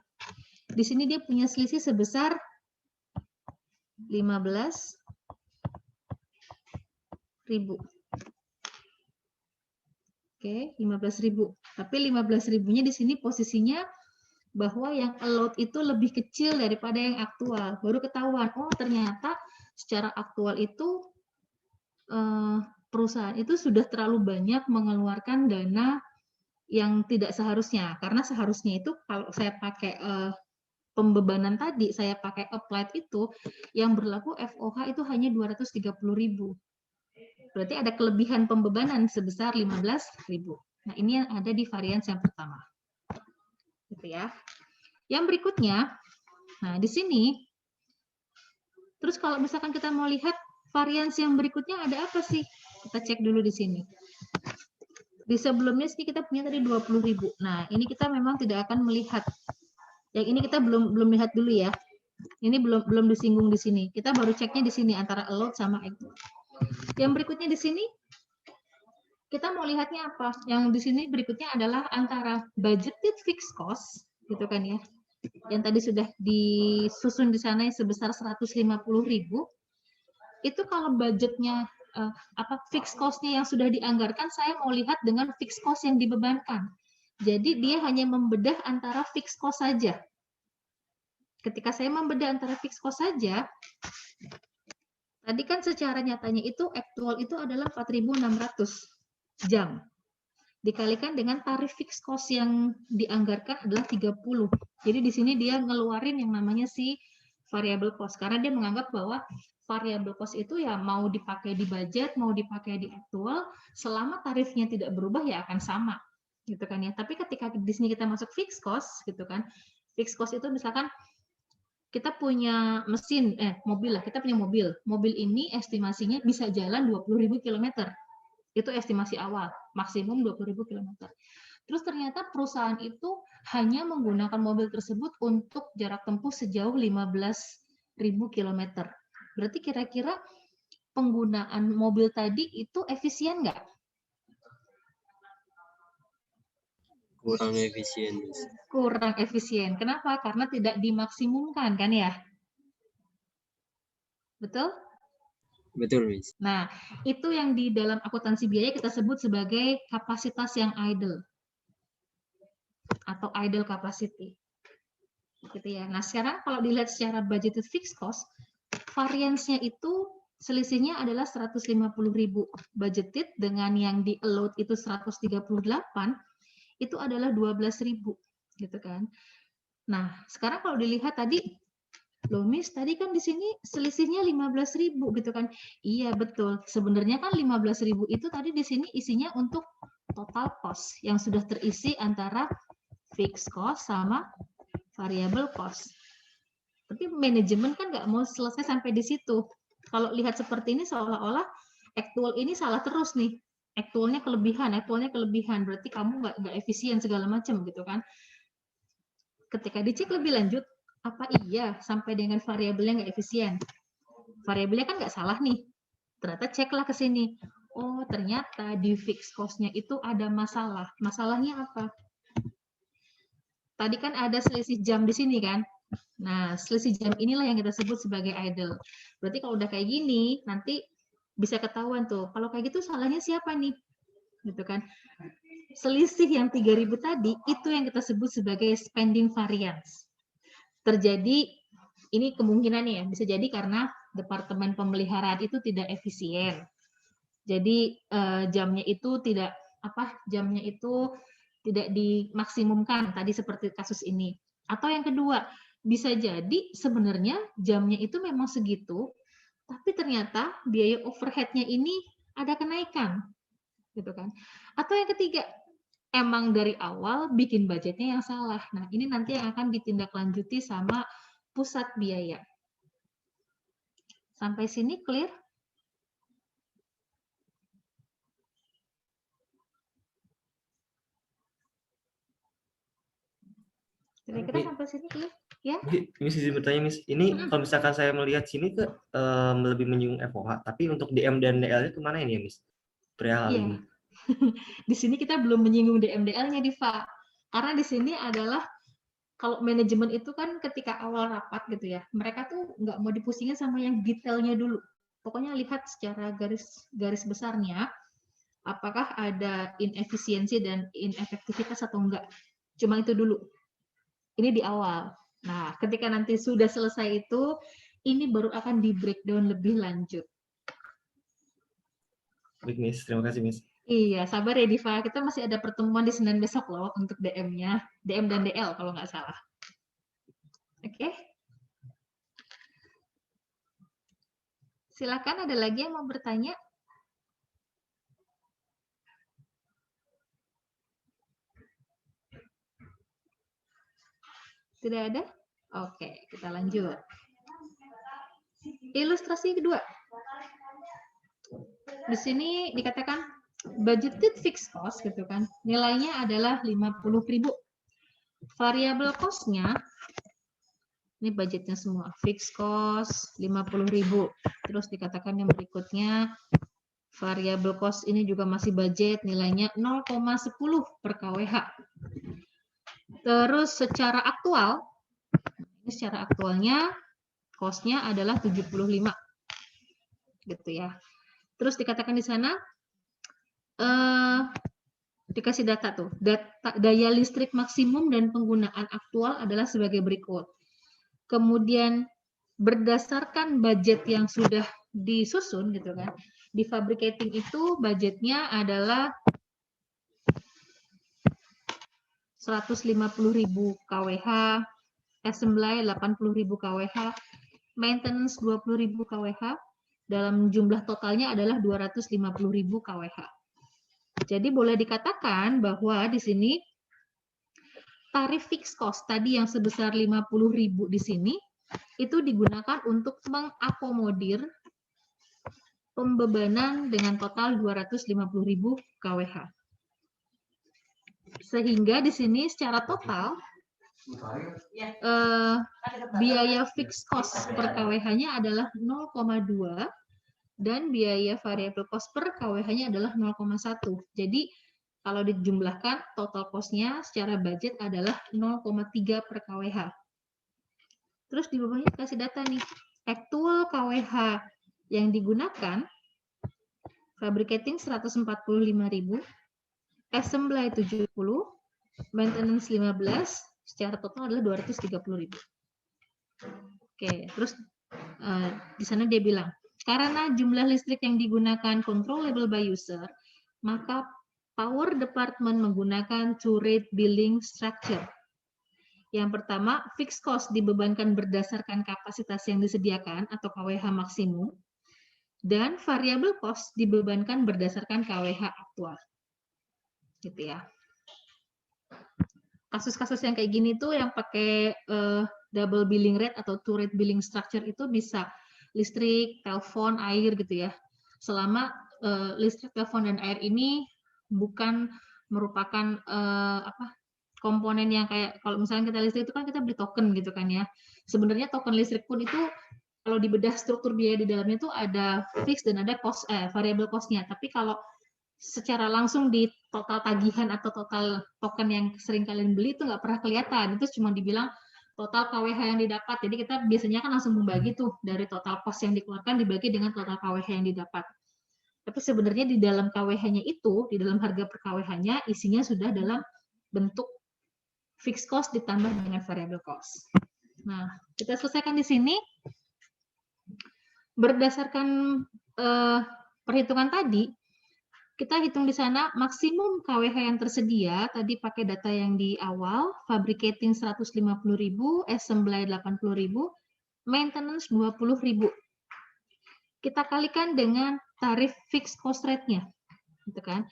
Di sini dia punya selisih sebesar 15.000. Oke, 15.000. Tapi 15.000-nya di sini posisinya bahwa yang allowed itu lebih kecil daripada yang aktual. Baru ketahuan, oh ternyata secara aktual itu perusahaan itu sudah terlalu banyak mengeluarkan dana yang tidak seharusnya. Karena seharusnya itu kalau saya pakai pembebanan tadi, saya pakai applied itu, yang berlaku FOH itu hanya 230.000. Berarti ada kelebihan pembebanan sebesar 15.000. Nah, ini yang ada di varians yang pertama. Gitu ya. Yang berikutnya, nah di sini, terus kalau misalkan kita mau lihat varians yang berikutnya ada apa sih? Kita cek dulu di sini. Di sebelumnya sini kita punya tadi 20.000. Nah, ini kita memang tidak akan melihat. Yang ini kita belum lihat dulu ya. Ini belum disinggung di sini. Kita baru ceknya di sini antara allowed sama actual. Yang berikutnya di sini kita mau lihatnya apa? Yang di sini berikutnya adalah antara budgeted fixed cost, gitu kan ya. Yang tadi sudah disusun di sana sebesar 150.000. Itu kalau budgetnya fixed cost-nya yang sudah dianggarkan, saya mau lihat dengan fixed cost yang dibebankan. Jadi dia hanya membedah antara fixed cost saja. Ketika saya membedah antara fixed cost saja, tadi kan secara nyatanya itu aktual itu adalah 4.600 jam. Dikalikan dengan tarif fixed cost yang dianggarkan adalah 30. Jadi di sini dia ngeluarin yang namanya si variable cost. Karena dia menganggap bahwa variable cost itu ya mau dipakai di budget, mau dipakai di aktual, selama tarifnya tidak berubah ya akan sama. Gitu kan ya. Tapi ketika di sini kita masuk fixed cost gitu kan. Fixed cost itu misalkan kita punya mesin, mobil lah, kita punya mobil. Mobil ini estimasinya bisa jalan 20.000 km. Itu estimasi awal, maksimum 20.000 km. Terus ternyata perusahaan itu hanya menggunakan mobil tersebut untuk jarak tempuh sejauh 15.000 km. Berarti kira-kira penggunaan mobil tadi itu efisien nggak? Kurang efisien. Kurang efisien. Kenapa? Karena tidak dimaksimumkan, kan ya? Betul? Betul, Miss. Nah, itu yang di dalam akuntansi biaya kita sebut sebagai kapasitas yang idle. Atau idle capacity. Gitu ya. Nah, sekarang kalau dilihat secara budgeted fixed cost, variance-nya itu selisihnya adalah 150.000 budgeted dengan yang di allowed itu 138, itu adalah 12.000 gitu kan. Nah, sekarang kalau dilihat tadi, loh Miss, tadi kan di sini selisihnya 15.000 gitu kan. Iya, betul. Sebenarnya kan 15.000 itu tadi di sini isinya untuk total cost yang sudah terisi antara fixed cost sama variable cost. Tapi manajemen kan nggak mau selesai sampai di situ. Kalau lihat seperti ini seolah-olah actual ini salah terus nih. Actualnya kelebihan. Berarti kamu nggak efisien segala macam gitu kan. Ketika dicek lebih lanjut, apa iya sampai dengan variabelnya nggak efisien? Variabelnya kan nggak salah nih. Ternyata ceklah ke sini. Oh, ternyata di fixed cost-nya itu ada masalah. Masalahnya apa? Tadi kan ada selisih jam di sini kan? Nah, selisih jam inilah yang kita sebut sebagai idle. Berarti kalau udah kayak gini, nanti bisa ketahuan tuh. Kalau kayak gitu salahnya siapa nih? Gitu kan? Selisih yang 3.000 tadi, itu yang kita sebut sebagai spending variance. Terjadi, ini kemungkinannya ya, bisa jadi karena departemen pemeliharaan itu tidak efisien. Jadi jamnya itu tidak dimaksimumkan tadi seperti kasus ini. Atau yang kedua, bisa jadi sebenarnya jamnya itu memang segitu, tapi ternyata biaya overhead-nya ini ada kenaikan, gitu kan? Atau yang ketiga, emang dari awal bikin budgetnya yang salah. Nah, ini nanti yang akan ditindaklanjuti sama pusat biaya. Sampai sini clear? Kira-kira sampai sini clear? Ya? Miss izin bertanya, Miss. Ini kalau misalkan saya melihat sini ke lebih menyinggung FOH, tapi untuk DM dan DL-nya kemana ini ya, Miss? Perihal hal ini. Di sini kita belum menyinggung DMDL-nya, Diva. Karena di sini adalah kalau manajemen itu kan ketika awal rapat gitu ya, mereka tuh nggak mau dipusingin sama yang detailnya dulu. Pokoknya lihat secara garis besarnya, apakah ada inefisiensi dan inefektivitas atau enggak. Cuma itu dulu. Ini di awal. Nah, ketika nanti sudah selesai itu, ini baru akan di breakdown lebih lanjut. Baik, Miss. Terima kasih, Miss. Iya, sabar ya Diva. Kita masih ada pertemuan di Senin besok loh untuk DM-nya. DM dan DL kalau nggak salah. Oke. Silakan, ada lagi yang mau bertanya? Tidak ada? Oke, kita lanjut. Ilustrasi kedua. Di sini dikatakan budgeted fixed cost gitu kan. Nilainya adalah 50.000. Variable cost-nya ini budgetnya semua. Fixed cost 50.000. Terus dikatakan yang berikutnya variable cost ini juga masih budget, nilainya 0,10 per kWh. Terus secara aktual, ini secara aktualnya cost-nya adalah 75. Gitu ya. Terus dikatakan di sana dikasih data tuh, daya listrik maksimum dan penggunaan aktual adalah sebagai berikut. Kemudian berdasarkan budget yang sudah disusun gitu kan, di fabricating itu budgetnya adalah 150.000 kWh, assembly 80.000 kWh, maintenance 20.000 kWh, dalam jumlah totalnya adalah 250.000 kWh. Jadi boleh dikatakan bahwa di sini tarif fixed cost tadi yang sebesar 50.000 di sini itu digunakan untuk mengakomodir pembebanan dengan total 250.000 kWh. Sehingga di sini secara total biaya fixed cost per kWh-nya adalah 0,2 dan biaya variable cost per kWh-nya adalah 0,1. Jadi kalau dijumlahkan total cost-nya secara budget adalah 0,3 per kWh. Terus di bawahnya kasih data nih, actual kWh yang digunakan fabricating 145.000, assembly 70, maintenance 15, secara total adalah 230.000. Oke, terus di sana dia bilang karena jumlah listrik yang digunakan controllable by user, maka power department menggunakan two rate billing structure. Yang pertama, fixed cost dibebankan berdasarkan kapasitas yang disediakan atau KWH maksimum, dan variable cost dibebankan berdasarkan KWH aktual. Gitu ya. Kasus-kasus yang kayak gini tuh yang pakai double billing rate atau two rate billing structure itu bisa listrik, telepon, air gitu ya. Selama listrik, telepon, dan air ini bukan merupakan komponen yang kayak kalau misalnya kita listrik itu kan kita beli token gitu kan ya. Sebenarnya token listrik pun itu kalau dibedah struktur biaya di dalamnya itu ada fix dan ada cost variable cost-nya. Tapi kalau secara langsung di total tagihan atau total token yang sering kalian beli itu nggak pernah kelihatan. Itu cuma dibilang total KWH yang didapat. Jadi kita biasanya kan langsung membagi tuh dari total cost yang dikeluarkan dibagi dengan total KWH yang didapat. Tapi sebenarnya di dalam KWH-nya itu, di dalam harga per KWH-nya isinya sudah dalam bentuk fixed cost ditambah dengan variable cost. Nah, kita selesaikan di sini. Berdasarkan perhitungan tadi, kita hitung di sana maksimum KWH yang tersedia, tadi pakai data yang di awal, fabricating 150.000, assembly 80.000, maintenance 20.000. Kita kalikan dengan tarif fixed cost rate-nya. Gitu kan?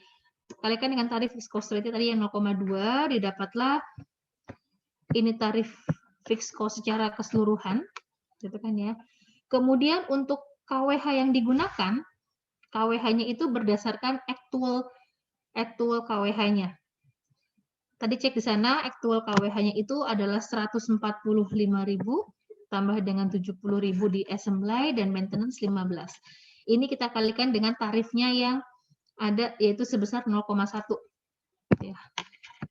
Kalikan dengan tarif fixed cost rate-nya tadi yang 0,2, didapatlah ini tarif fixed cost secara keseluruhan. Gitu kan ya. Kemudian untuk KWH yang digunakan, KWH-nya itu berdasarkan actual KWH-nya. Tadi cek di sana, actual KWH-nya itu adalah 145.000 tambah dengan 70.000 di assembly dan maintenance 15. Ini kita kalikan dengan tarifnya yang ada yaitu sebesar 0,1. Ya.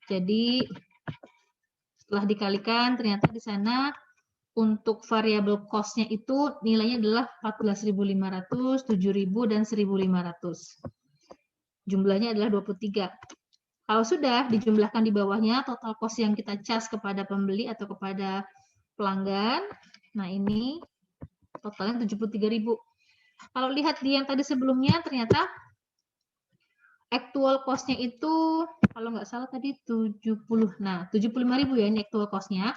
Jadi setelah dikalikan ternyata di sana untuk variable cost-nya itu nilainya adalah 14.500, 7.000, dan 1.500. Jumlahnya adalah 23. Kalau sudah dijumlahkan di bawahnya total cost yang kita cas kepada pembeli atau kepada pelanggan, nah ini totalnya 73.000. Kalau lihat di yang tadi sebelumnya ternyata actual cost-nya itu kalau nggak salah tadi 70. Nah, 75.000 ya ini actual cost-nya.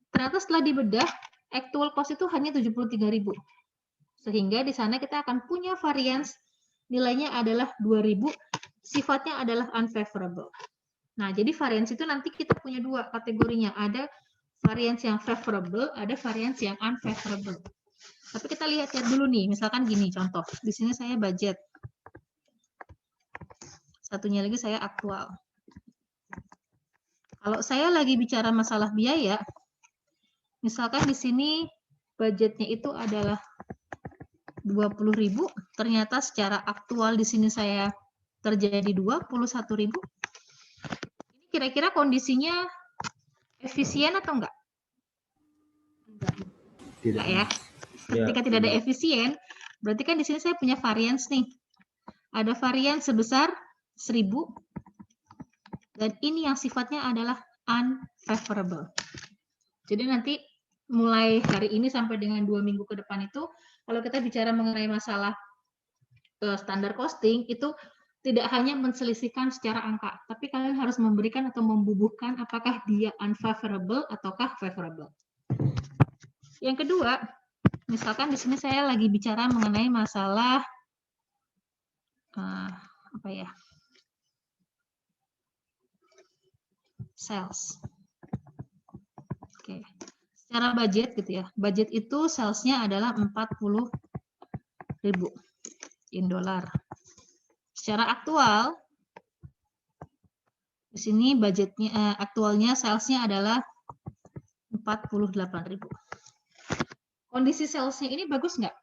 Ternyata setelah dibedah, actual cost itu hanya 73.000. Sehingga di sana kita akan punya variance, nilainya adalah 2.000, sifatnya adalah unfavorable. Nah, jadi variance itu nanti kita punya dua kategorinya. Ada variance yang favorable, ada variance yang unfavorable. Tapi kita lihat dulu nih, misalkan gini contoh. Di sini saya budget. Satunya lagi saya aktual. Kalau saya lagi bicara masalah biaya, misalkan di sini budgetnya itu adalah 20.000, ternyata secara aktual di sini saya terjadi 21.000. Ini kira-kira kondisinya efisien atau enggak? Tidak ya. Ketika tidak ada efisien, berarti kan di sini saya punya variance nih. Ada variance sebesar 1.000 dan ini yang sifatnya adalah unfavorable. Jadi nanti mulai hari ini sampai dengan 2 minggu ke depan itu, kalau kita bicara mengenai masalah standar costing, itu tidak hanya menselisihkan secara angka, tapi kalian harus memberikan atau membubuhkan apakah dia unfavorable ataukah favorable. Yang kedua, misalkan di sini saya lagi bicara mengenai masalah apa ya? Sales. Oke. Secara budget gitu ya. Budget itu salesnya adalah 40.000 in dolar. Secara aktual di sini budgetnya aktualnya salesnya adalah 48.000. Kondisi salesnya ini bagus nggak?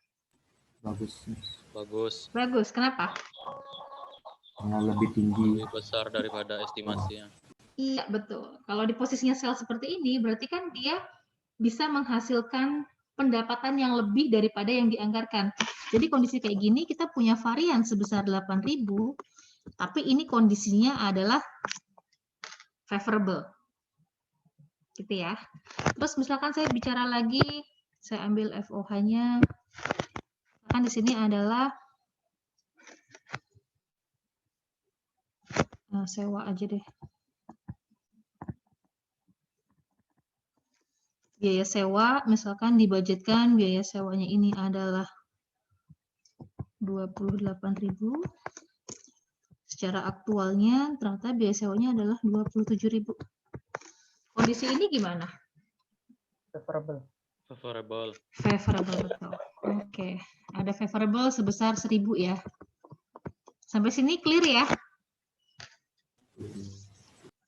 Bagus. Bagus. Bagus. Kenapa? Karena lebih tinggi. Lebih besar daripada estimasinya. Iya, betul. Kalau di posisinya sales seperti ini, berarti kan dia bisa menghasilkan pendapatan yang lebih daripada yang dianggarkan. Jadi kondisi kayak gini, kita punya varian sebesar 8.000, tapi ini kondisinya adalah favorable. Gitu ya. Terus misalkan saya bicara lagi, saya ambil FOH-nya, misalkan di sini adalah sewa aja deh. Biaya sewa, misalkan dibudgetkan biaya sewanya ini adalah 28.000. Secara aktualnya ternyata biaya sewanya adalah 27.000. Kondisi ini gimana? Favorable. Favorable. Favorable, betul. Oke, ada favorable sebesar 1.000 ya. Sampai sini clear ya?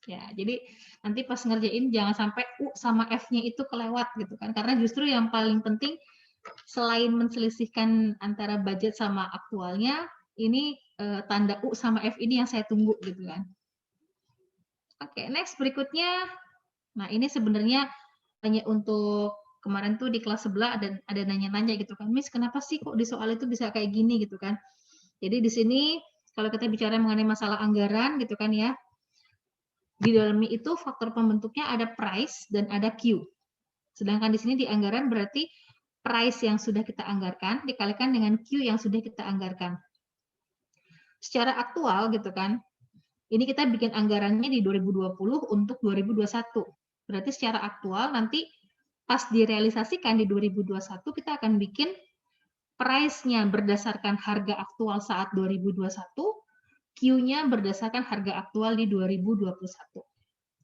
Ya, jadi nanti pas ngerjain jangan sampai U sama F-nya itu kelewat gitu kan. Karena justru yang paling penting selain menselisihkan antara budget sama aktualnya, ini tanda U sama F ini yang saya tunggu gitu kan. Oke, next berikutnya. Nah, ini sebenarnya hanya untuk kemarin tuh di kelas sebelah ada nanya-nanya gitu kan. Miss, kenapa sih kok di soal itu bisa kayak gini gitu kan. Jadi di sini kalau kita bicara mengenai masalah anggaran gitu kan ya, di dalamnya itu faktor pembentuknya ada price dan ada Q. Sedangkan di sini di anggaran berarti price yang sudah kita anggarkan dikalikan dengan Q yang sudah kita anggarkan. Secara aktual gitu kan, ini kita bikin anggarannya di 2020 untuk 2021. Berarti secara aktual nanti pas direalisasikan di 2021 kita akan bikin price-nya berdasarkan harga aktual saat 2021, Q-nya berdasarkan harga aktual di 2021.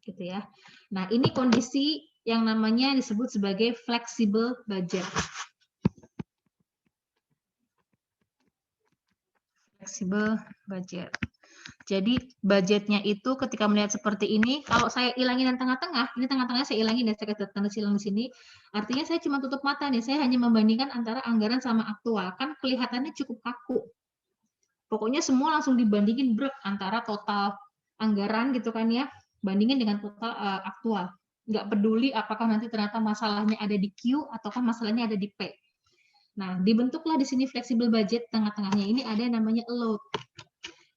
Gitu ya. Nah, ini kondisi yang namanya disebut sebagai flexible budget. Flexible budget. Jadi budgetnya itu ketika melihat seperti ini, kalau saya ilangin yang tengah-tengah, ini tengah-tengah saya ilangin dan saya tanda silang di sini, artinya saya cuma tutup mata nih, saya hanya membandingkan antara anggaran sama aktual, kan kelihatannya cukup kaku. Pokoknya semua langsung dibandingin brek antara total anggaran gitu kan ya, bandingin dengan total aktual. Nggak peduli apakah nanti ternyata masalahnya ada di Q ataukah masalahnya ada di P. Nah, dibentuklah di sini flexible budget, tengah-tengahnya ini ada yang namanya allowed.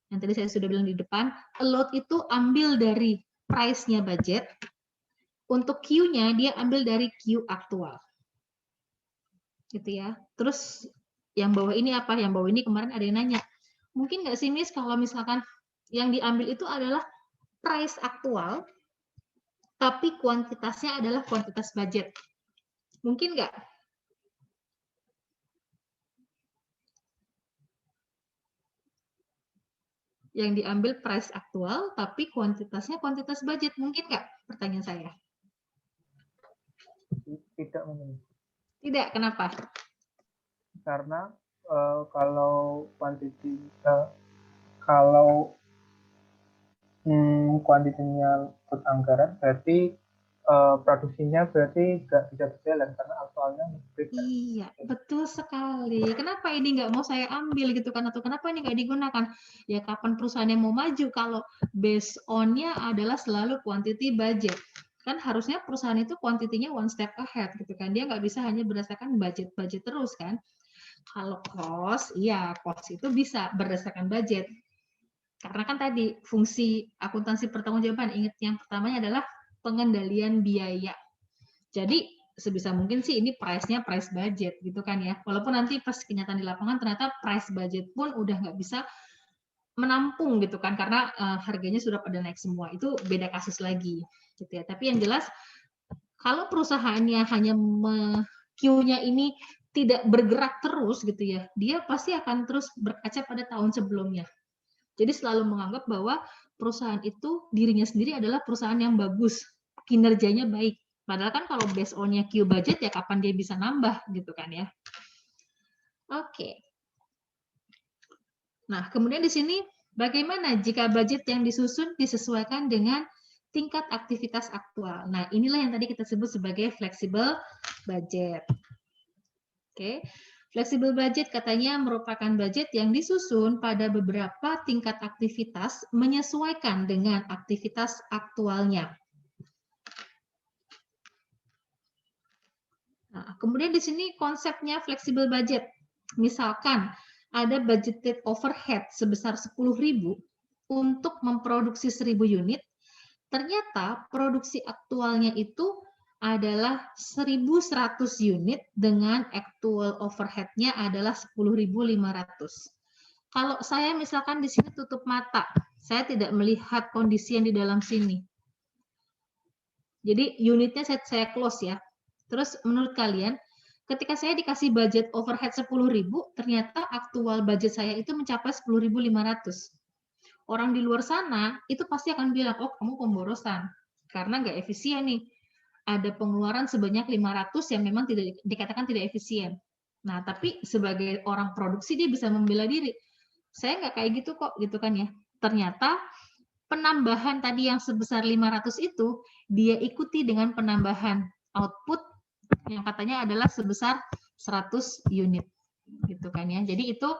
Yang tadi saya sudah bilang di depan, allowed itu ambil dari price-nya budget, untuk Q-nya dia ambil dari Q aktual. Gitu ya. Terus yang bawah ini apa? Yang bawah ini kemarin ada yang nanya, mungkin nggak sih Miss kalau misalkan yang diambil itu adalah price aktual, tapi kuantitasnya adalah kuantitas budget. Mungkin nggak? Yang diambil price aktual, tapi kuantitasnya kuantitas budget. Mungkin nggak? Pertanyaan saya. Tidak mungkin. Tidak, kenapa? Karena kalau quantity kalau kuantitinya ikut anggaran berarti produksinya berarti nggak bisa berjalan karena aktualnya beda. Iya, betul sekali. Kenapa ini nggak mau saya ambil gitu kan? Atau kenapa ini nggak digunakan? Ya kapan perusahaannya mau maju kalau based on-nya adalah selalu quantity budget. Kan harusnya perusahaan itu kuantitinya one step ahead gitu kan. Dia nggak bisa hanya berdasarkan budget terus kan. Kalau cost, iya cost itu bisa berdasarkan budget. Karena kan tadi fungsi akuntansi pertanggungjawaban, ingat yang pertamanya adalah pengendalian biaya. Jadi sebisa mungkin sih ini price-nya price budget gitu kan ya. Walaupun nanti pas kenyataan di lapangan ternyata price budget pun udah nggak bisa menampung gitu kan karena harganya sudah pada naik semua. Itu beda kasus lagi gitu ya. Tapi yang jelas kalau perusahaannya hanya Q-nya ini tidak bergerak terus gitu ya, dia pasti akan terus berkaca pada tahun sebelumnya. Jadi selalu menganggap bahwa perusahaan itu dirinya sendiri adalah perusahaan yang bagus, kinerjanya baik. Padahal kan kalau based on-nya Q budget ya kapan dia bisa nambah gitu kan ya. Oke. Nah, kemudian di sini bagaimana jika budget yang disusun disesuaikan dengan tingkat aktivitas aktual. Nah, inilah yang tadi kita sebut sebagai flexible budget. Oke. Flexible budget katanya merupakan budget yang disusun pada beberapa tingkat aktivitas menyesuaikan dengan aktivitas aktualnya. Nah, kemudian di sini konsepnya flexible budget. Misalkan ada budgeted overhead sebesar 10.000 untuk memproduksi 1.000 unit, ternyata produksi aktualnya itu adalah 1.100 unit dengan actual overhead-nya adalah 10.500. Kalau saya misalkan di sini tutup mata, saya tidak melihat kondisi yang di dalam sini. Jadi unitnya saya close ya. Terus menurut kalian, ketika saya dikasih budget overhead 10.000, ternyata aktual budget saya itu mencapai 10.500. Orang di luar sana itu pasti akan bilang, oh kamu pemborosan, karena nggak efisien nih. Ada pengeluaran sebanyak 500 yang memang tidak dikatakan tidak efisien. Nah, tapi sebagai orang produksi dia bisa membela diri. Saya nggak kayak gitu kok, gitu kan ya. Ternyata penambahan tadi yang sebesar 500 itu dia ikuti dengan penambahan output yang katanya adalah sebesar 100 unit, gitu kan ya. Jadi itu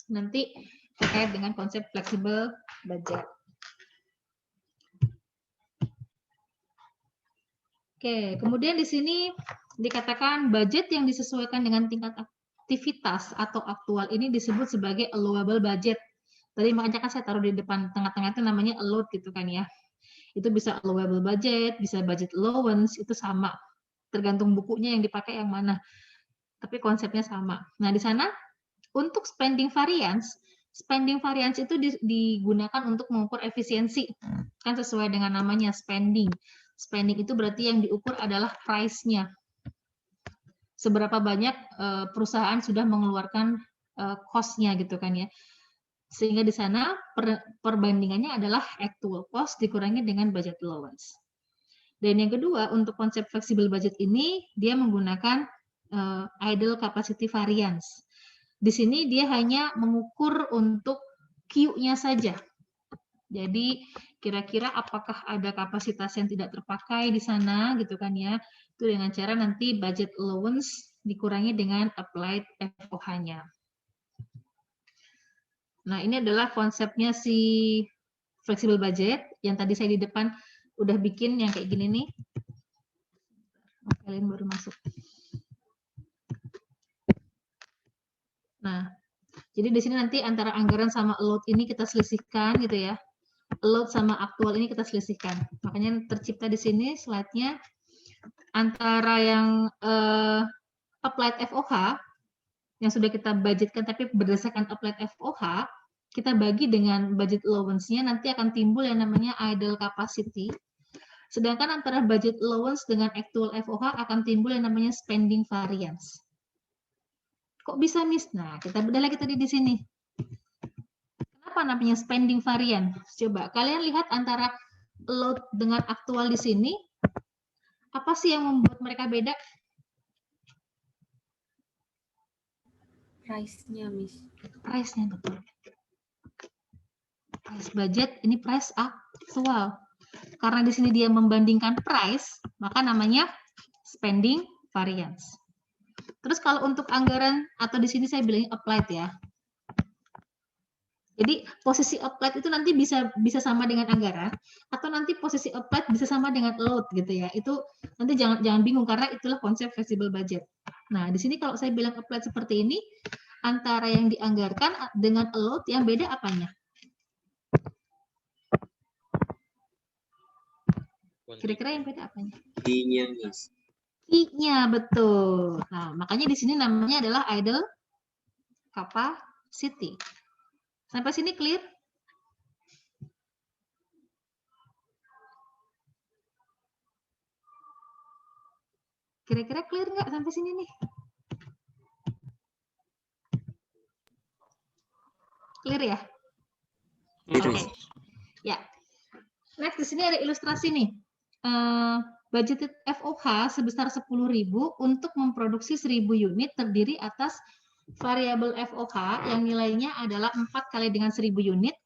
nanti terkait dengan konsep flexible budget. Oke, kemudian di sini dikatakan budget yang disesuaikan dengan tingkat aktivitas atau aktual ini disebut sebagai allowable budget. Tadi makanya kan saya taruh di depan tengah-tengah itu namanya allowed gitu kan ya. Itu bisa allowable budget, bisa budget allowance, itu sama. Tergantung bukunya yang dipakai yang mana. Tapi konsepnya sama. Nah, di sana untuk spending variance itu digunakan untuk mengukur efisiensi. Kan sesuai dengan namanya spending. Spending itu berarti yang diukur adalah price-nya. Seberapa banyak perusahaan sudah mengeluarkan cost-nya gitu kan ya. Sehingga di sana perbandingannya adalah actual cost dikurangi dengan budget allowance. Dan yang kedua, untuk konsep flexible budget ini, dia menggunakan idle capacity variance. Di sini dia hanya mengukur untuk Q-nya saja. Jadi kira-kira apakah ada kapasitas yang tidak terpakai di sana gitu kan ya. Itu dengan cara nanti budget allowance dikurangi dengan applied FOH-nya. Nah, ini adalah konsepnya si flexible budget yang tadi saya di depan udah bikin yang kayak gini nih. Kalian baru masuk. Nah, jadi di sini nanti antara anggaran sama allowed ini kita selisihkan gitu ya. Allowed sama aktual ini kita selisihkan. Makanya tercipta di sini slide-nya antara yang applied FOH yang sudah kita budgetkan tapi berdasarkan applied FOH, kita bagi dengan budget allowance-nya nanti akan timbul yang namanya idle capacity. Sedangkan antara budget allowance dengan actual FOH akan timbul yang namanya spending variance. Kok bisa miss? Nah, kita bedah lagi tadi di sini. Apa namanya spending variance? Coba kalian lihat antara load dengan aktual di sini, apa sih yang membuat mereka beda? Price-nya, Miss. Price-nya, betul. Price budget, ini price aktual. Karena di sini dia membandingkan price, maka namanya spending variance. Terus kalau untuk anggaran, atau di sini saya bilangnya applied ya. Jadi posisi applied itu nanti bisa sama dengan anggaran, atau nanti posisi applied bisa sama dengan load gitu ya. Itu nanti jangan bingung karena itulah konsep flexible budget. Nah, di sini kalau saya bilang applied seperti ini, antara yang dianggarkan dengan load yang beda apanya? Kira-kira yang beda apanya? I-nya, Miss. I-nya, betul. Nah, makanya di sini namanya adalah idle capacity. Sampai sini clear? Kira-kira clear nggak sampai sini nih? Clear ya? Oke. Ya. Next di sini ada ilustrasi nih. Budgeted FOH sebesar 10.000 untuk memproduksi 1.000 unit terdiri atas variabel FOH yang nilainya adalah 4 kali dengan 1.000 unit.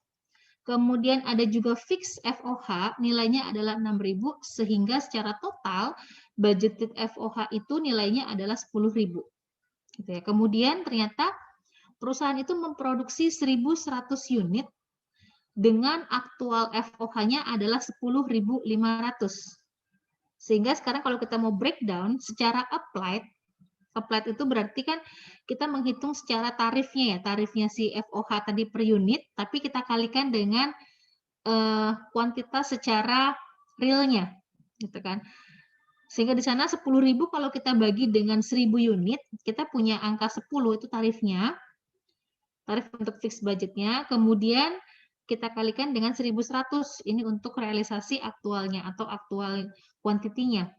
Kemudian ada juga fixed FOH nilainya adalah 6.000 sehingga secara total budgeted FOH itu nilainya adalah 10.000. Gitu ya. Kemudian ternyata perusahaan itu memproduksi 1.100 unit dengan aktual FOH-nya adalah 10.500. Sehingga sekarang kalau kita mau breakdown secara applied itu berarti kan kita menghitung secara tarifnya ya, tarifnya si FOH tadi per unit, tapi kita kalikan dengan kuantitas secara realnya, gitu kan. Sehingga di sana 10.000 kalau kita bagi dengan 1.000 unit, kita punya angka 10 itu tarifnya, tarif untuk fixed budgetnya, kemudian kita kalikan dengan 1.100, ini untuk realisasi aktualnya atau aktual kuantitinya.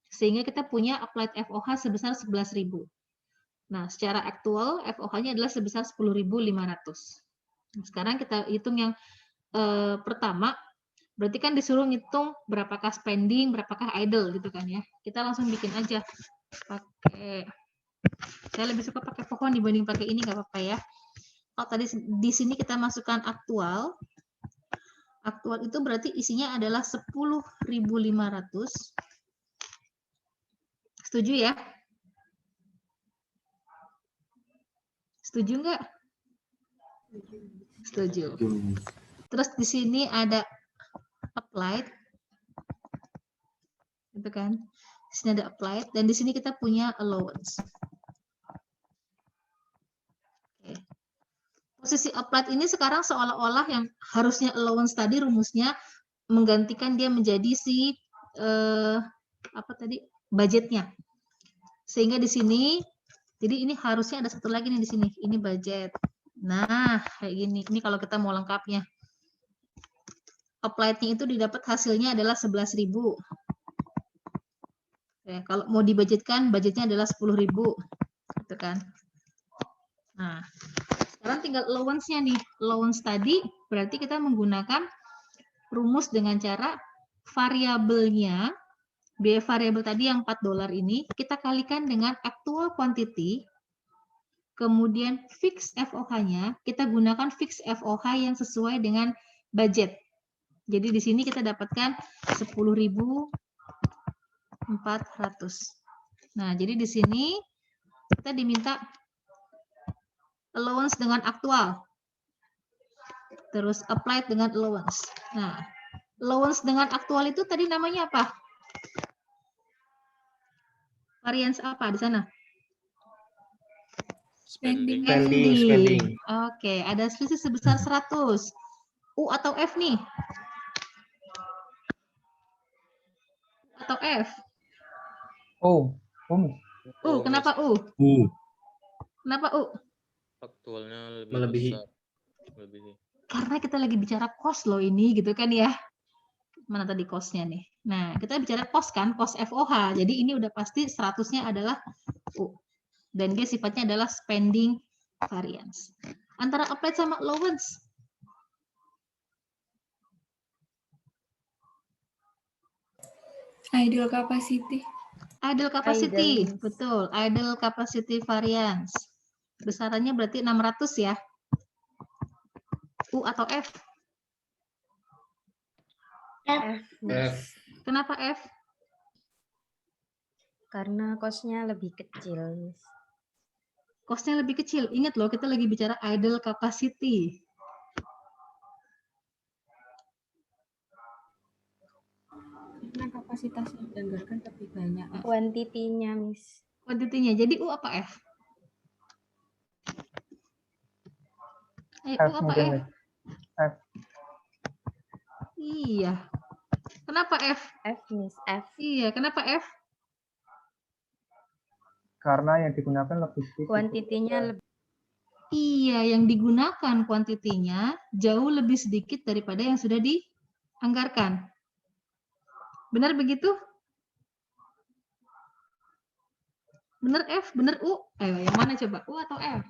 Sehingga kita punya applied FOH sebesar 11.000. Nah, secara aktual FOH-nya adalah sebesar 10.500. Nah, sekarang kita hitung yang pertama, berarti kan disuruh ngitung berapakah spending, berapakah idle gitu kan ya. Kita langsung bikin aja pakai, saya lebih suka pakai pohon dibanding pakai ini, nggak apa-apa ya. Kalau tadi di sini kita masukkan aktual, aktual itu berarti isinya adalah 10.500. Setuju ya? Setuju nggak? Setuju. Terus di sini ada applied, gitu kan? Di sini ada applied, dan di sini kita punya allowance. Oke. Posisi applied ini sekarang seolah-olah yang harusnya allowance tadi rumusnya menggantikan dia menjadi si apa tadi, budgetnya. Sehingga di sini, jadi ini harusnya ada satu lagi nih di sini, ini budget. Nah, kayak gini. Ini kalau kita mau lengkapnya. Applied-nya itu didapat hasilnya adalah 11.000. Ya, kalau mau dibudgetkan, budgetnya adalah 10.000. Gitu kan. Nah, sekarang tinggal allowance-nya nih. Allowance tadi berarti kita menggunakan rumus dengan cara variabelnya, biaya variabel tadi yang $4 ini, kita kalikan dengan actual quantity, kemudian fix FOH-nya, kita gunakan fix FOH yang sesuai dengan budget. Jadi di sini kita dapatkan 10.400. Nah, jadi di sini kita diminta allowance dengan aktual. Terus applied dengan allowance. Nah, allowance dengan aktual itu tadi namanya apa? Variance apa di sana? Spending. Spending. Oke, ada selisih sebesar 100. U atau F nih? Atau F? Kenapa U? Kenapa U? Aktualnya lebih Melebihi. besar. Melebihi. Karena kita lagi bicara cost loh ini, gitu kan ya. Mana tadi cost-nya nih? Nah, kita bicara cost kan, cost FOH. Jadi ini udah pasti 100-nya adalah U. Dan dia sifatnya adalah spending variance. Antara applied sama allowance. Idle capacity. Idle capacity, betul. Idle capacity variance. Besarannya berarti 600 ya. U atau F? F. Kenapa F? Karena cost-nya lebih kecil, Miss. Cost-nya lebih kecil. Ingat loh, kita lagi bicara idle capacity. Karena kapasitas yang dianggarkan lebih banyak. Kuantitinya, Miss. Kuantitinya. Jadi U apa F? U apa F? F. Iya. Kenapa F? F, Miss. F. Iya, kenapa F? Karena yang digunakan lebih sedikit. Kuantitinya lebih. Iya, yang digunakan kuantitinya jauh lebih sedikit daripada yang sudah dianggarkan. Benar begitu? Benar F? Benar U? Ayo, yang mana coba? U atau F?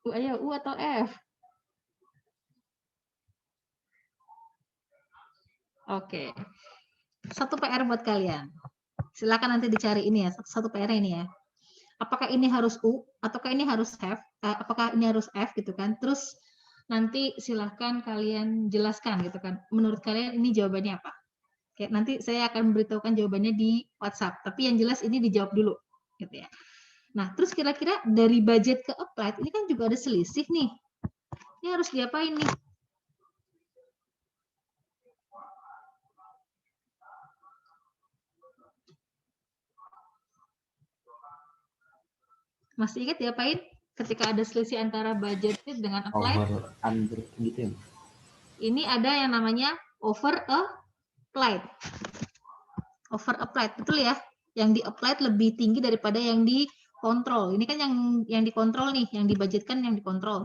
Ayo, U atau F? Oke. Satu PR buat kalian. Silakan nanti dicari ini ya, satu PR ini ya. Apakah ini harus U ataukah ini harus F? Apakah ini harus F gitu kan? Terus nanti silahkan kalian jelaskan gitu kan. Menurut kalian ini jawabannya apa? Oke, nanti saya akan memberitahukan jawabannya di WhatsApp. Tapi yang jelas ini dijawab dulu, gitu ya. Nah, terus kira-kira dari budget ke applied ini kan juga ada selisih nih. Ini harus diapain nih? Masih ingat diapain? ketika ada selisih antara budgeted dengan applied, Over under gitu ya. ini ada yang namanya over applied. Over applied, betul ya? Yang di applied lebih tinggi daripada yang dikontrol. Ini kan yang dikontrol nih, yang dibudgetkan yang dikontrol.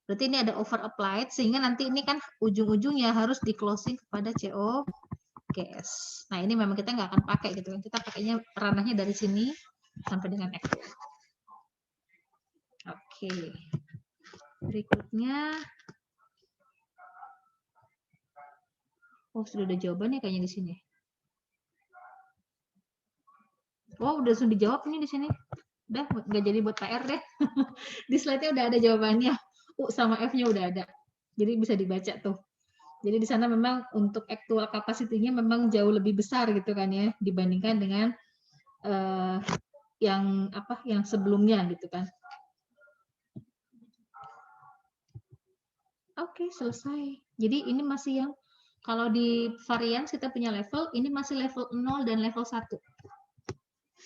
Berarti ini ada over applied, sehingga nanti ini kan ujung-ujungnya harus di closing kepada COGS. Nah, ini memang kita nggak akan pakai gitu kan. Kita pakainya ranahnya dari sini sampai dengan actual. Oke. Berikutnya. Oh, sudah ada jawabannya kayaknya di sini. Oh, udah sudah dijawab nih di sini. Udah, nggak jadi buat PR deh. Di slide-nya udah ada jawabannya. U sama F-nya udah ada. Jadi bisa dibaca tuh. Jadi di sana memang untuk actual capacity-nya memang jauh lebih besar gitu kan ya, dibandingkan dengan yang sebelumnya gitu kan. Oke, selesai. Jadi ini masih yang kalau di variance kita punya level, ini masih level 0 dan level 1.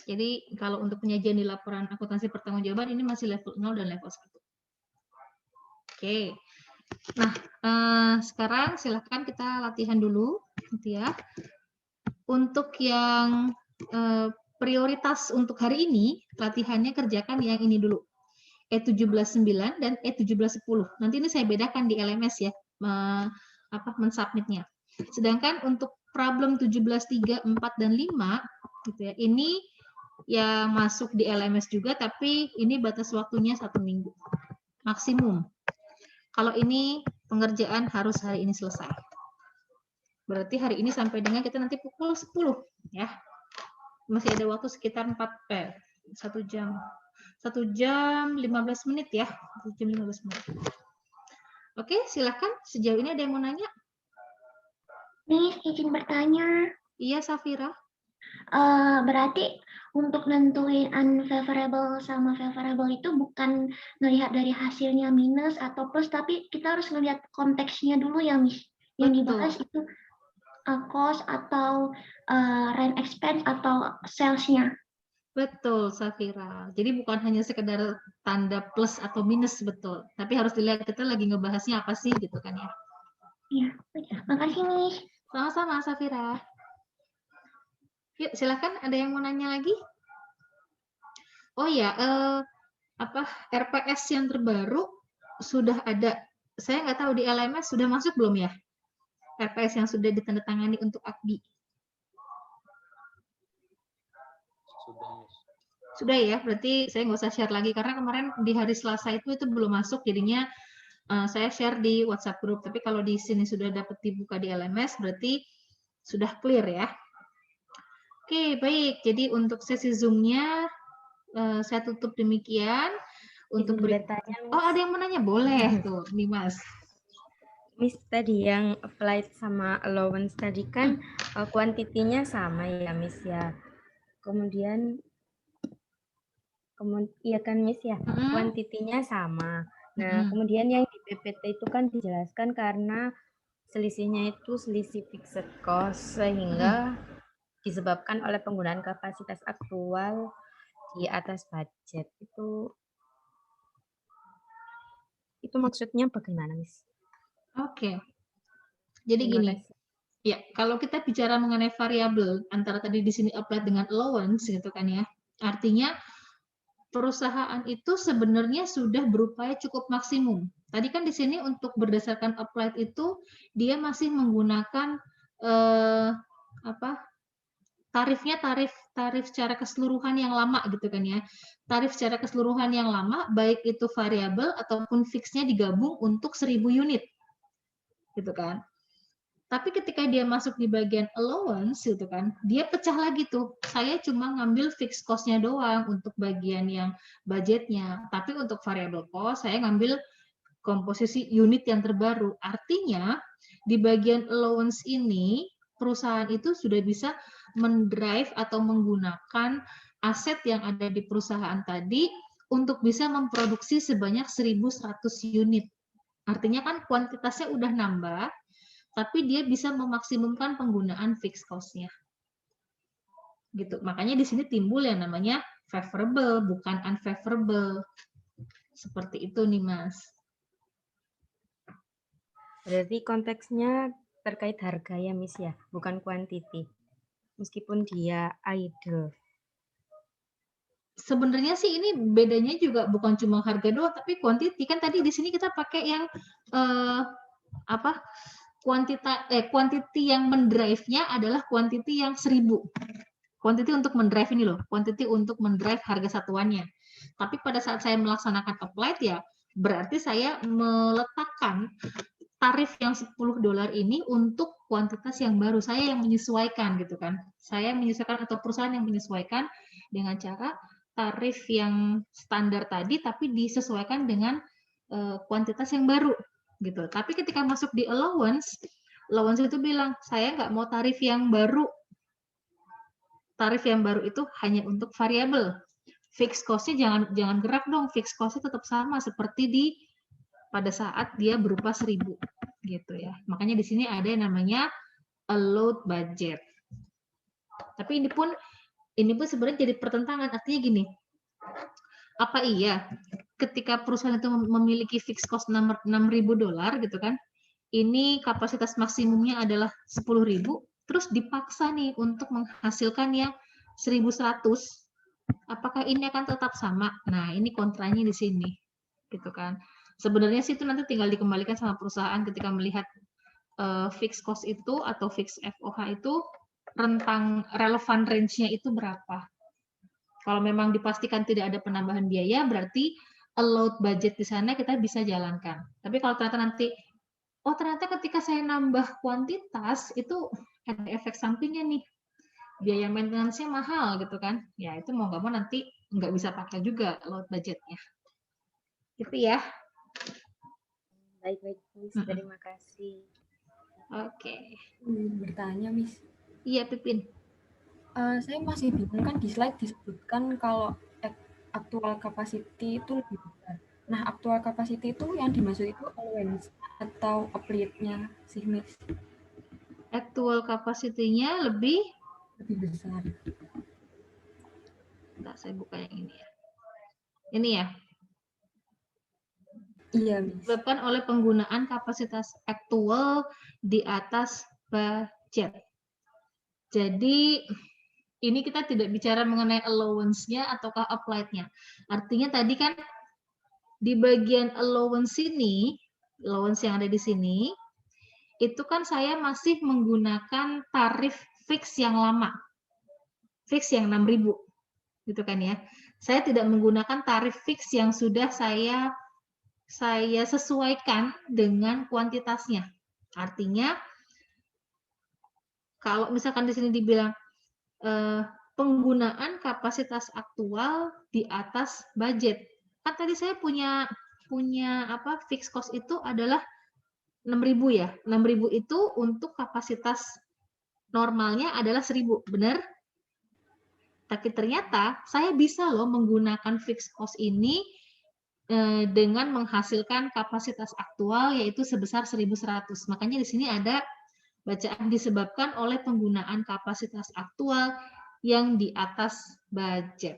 Jadi kalau untuk penyajian di laporan akuntansi pertanggungjawaban ini masih level 0 dan level 1. Oke. Nah, sekarang silahkan kita latihan dulu gitu ya. Untuk yang prioritas untuk hari ini, latihannya kerjakan yang ini dulu. E17.9 dan E17.10. Nanti ini saya bedakan di LMS ya, mensubmitnya. Sedangkan untuk problem 17.3, 4, dan 5, gitu ya, ini yang masuk di LMS juga, tapi ini batas waktunya 1 minggu maksimum. Kalau ini pengerjaan harus hari ini selesai. Berarti hari ini sampai dengan kita nanti pukul 10 ya. Masih ada waktu sekitar 1 jam. 1 jam 15 menit ya. 1 jam 15 menit. Oke, silakan. Sejauh ini ada yang mau nanya? Miss, izin bertanya. Iya, Safira. Berarti untuk nentuin unfavorable sama favorable itu bukan melihat dari hasilnya minus atau plus, tapi kita harus melihat konteksnya dulu ya, Miss. Yang dibahas itu cost atau rent expense atau sales-nya. Betul, Safira. Jadi bukan hanya sekedar tanda plus atau minus, betul. Tapi harus dilihat kita lagi ngebahasnya apa sih, gitu kan ya. Iya, makasih, Miss. Sama-sama, Safira. Yuk, silakan. Ada yang mau nanya lagi? Oh ya, RPS yang terbaru sudah ada. Saya nggak tahu di LMS sudah masuk belum ya? RPS yang sudah ditandatangani untuk AKBI. Sudah ya, berarti saya nggak usah share lagi karena kemarin di hari Selasa itu belum masuk, jadinya saya share di WhatsApp group. Tapi kalau di sini sudah dapat dibuka di LMS, berarti sudah clear ya. Oke, baik. Jadi untuk sesi Zoom-nya saya tutup demikian. Untuk bertanya, oh ada yang mau nanya? Boleh tuh, nih Mas. Miss, tadi yang applied sama allowance tadi kan kuantitinya sama ya, Miss ya. Kemudian iya kan Miss ya, kuantitinya sama. Nah, kemudian yang di PPT itu kan dijelaskan karena selisihnya itu selisih fixed cost sehingga disebabkan oleh penggunaan kapasitas aktual di atas budget. Itu maksudnya bagaimana, Miss? Oke. Jadi gini. Ya, kalau kita bicara mengenai variabel antara tadi di sini applied dengan allowance gitu kan ya. Artinya perusahaan itu sebenarnya sudah berupaya cukup maksimum. Tadi kan di sini untuk berdasarkan applied itu dia masih menggunakan tarifnya tarif secara keseluruhan yang lama gitu kan ya. Tarif secara keseluruhan yang lama baik itu variabel ataupun fixnya digabung untuk 1000 unit. Gitu kan. Tapi ketika dia masuk di bagian allowance gitu kan, dia pecah lagi tuh. Saya cuma ngambil fixed cost-nya doang untuk bagian yang budgetnya. Tapi untuk variable cost saya ngambil komposisi unit yang terbaru. Artinya di bagian allowance ini perusahaan itu sudah bisa mendrive atau menggunakan aset yang ada di perusahaan tadi untuk bisa memproduksi sebanyak 1.100 unit. Artinya kan kuantitasnya udah nambah, tapi dia bisa memaksimumkan penggunaan fixed cost-nya. Gitu. Makanya di sini timbul yang namanya favorable, bukan unfavorable. Seperti itu nih, Mas. Berarti konteksnya terkait harga ya, Miss ya, bukan quantity. Meskipun dia idle. Sebenarnya sih ini bedanya juga bukan cuma harga doang, tapi quantity. Kan tadi di sini kita pakai yang quantity yang mendrive-nya adalah quantity yang 1000. Quantity untuk mendrive ini loh, quantity untuk mendrive harga satuannya. Tapi pada saat saya melaksanakan applied ya, berarti saya meletakkan tarif yang $10 ini untuk kuantitas yang baru. Saya yang menyesuaikan gitu kan. Saya menyesuaikan atau perusahaan yang menyesuaikan dengan cara tarif yang standar tadi tapi disesuaikan dengan kuantitas yang baru gitu. Tapi ketika masuk di allowance itu bilang saya nggak mau tarif yang baru. Tarif yang baru itu hanya untuk variabel. Fixed cost-nya jangan gerak dong. Fixed cost-nya tetap sama seperti pada saat dia berupa 1000 gitu ya. Makanya di sini ada yang namanya allowed budget. Tapi ini pun sebenarnya jadi pertentangan. Artinya gini, apa iya ketika perusahaan itu memiliki fixed cost $6.000 gitu kan, ini kapasitas maksimumnya adalah 10.000, terus dipaksa nih untuk menghasilkan yang 1.100, apakah ini akan tetap sama? Nah, ini kontranya di sini, gitu kan. Sebenarnya sih itu nanti tinggal dikembalikan sama perusahaan ketika melihat fixed cost itu atau fixed FOH itu rentang relevan range-nya itu berapa. Kalau memang dipastikan tidak ada penambahan biaya, berarti allowed budget di sana kita bisa jalankan. Tapi kalau ternyata nanti, oh ternyata ketika saya nambah kuantitas, itu ada efek sampingnya nih. Biaya maintenance-nya mahal gitu kan. Ya itu mau nggak mau nanti nggak bisa pakai juga allowed budget-nya. Gitu ya. Baik-baik, Miss. Terima kasih. Oke. Bertanya, Miss. Iya, Pipin. Saya masih bingung kan di slide disebutkan kalau actual capacity itu lebih besar. Nah, actual capacity itu yang dimaksud itu allowance atau applied-nya sih, Miss? Actual capacity-nya lebih besar. Nah, saya buka yang ini ya. Ini ya. Iya, Miss. Disebabkan oleh penggunaan kapasitas aktual di atas budget. Jadi ini kita tidak bicara mengenai allowance-nya ataukah applied-nya. Artinya tadi kan di bagian allowance ini, allowance yang ada di sini, itu kan saya masih menggunakan tarif fix yang lama. Fix yang 6.000. Gitu kan ya. Saya tidak menggunakan tarif fix yang sudah saya sesuaikan dengan kuantitasnya. Artinya kalau misalkan di sini dibilang penggunaan kapasitas aktual di atas budget. Kan tadi saya punya fixed cost itu adalah 6.000 ya. 6.000 itu untuk kapasitas normalnya adalah 1.000, benar? Tapi ternyata saya bisa loh menggunakan fixed cost ini dengan menghasilkan kapasitas aktual yaitu sebesar 1.100. Makanya di sini ada bacaan disebabkan oleh penggunaan kapasitas aktual yang di atas budget.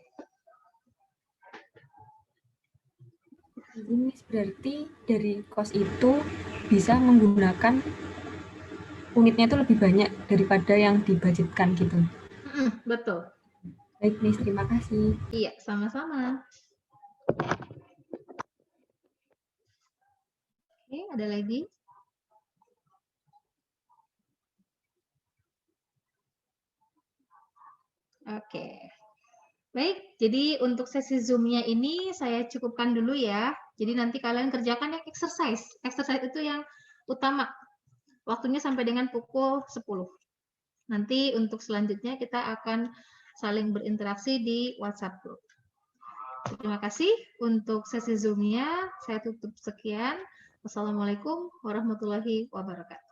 Ini berarti dari cost itu bisa menggunakan unitnya itu lebih banyak daripada yang dibudgetkan gitu. Betul. Baik, Miss, terima kasih. Iya, sama-sama. Oke, ada lagi? Oke. Baik, jadi untuk sesi Zoom-nya ini saya cukupkan dulu ya. Jadi nanti kalian kerjakan yang exercise. Exercise itu yang utama. Waktunya sampai dengan pukul 10. Nanti untuk selanjutnya kita akan saling berinteraksi di WhatsApp group. Terima kasih untuk sesi Zoom-nya. Saya tutup sekian. Wassalamualaikum warahmatullahi wabarakatuh.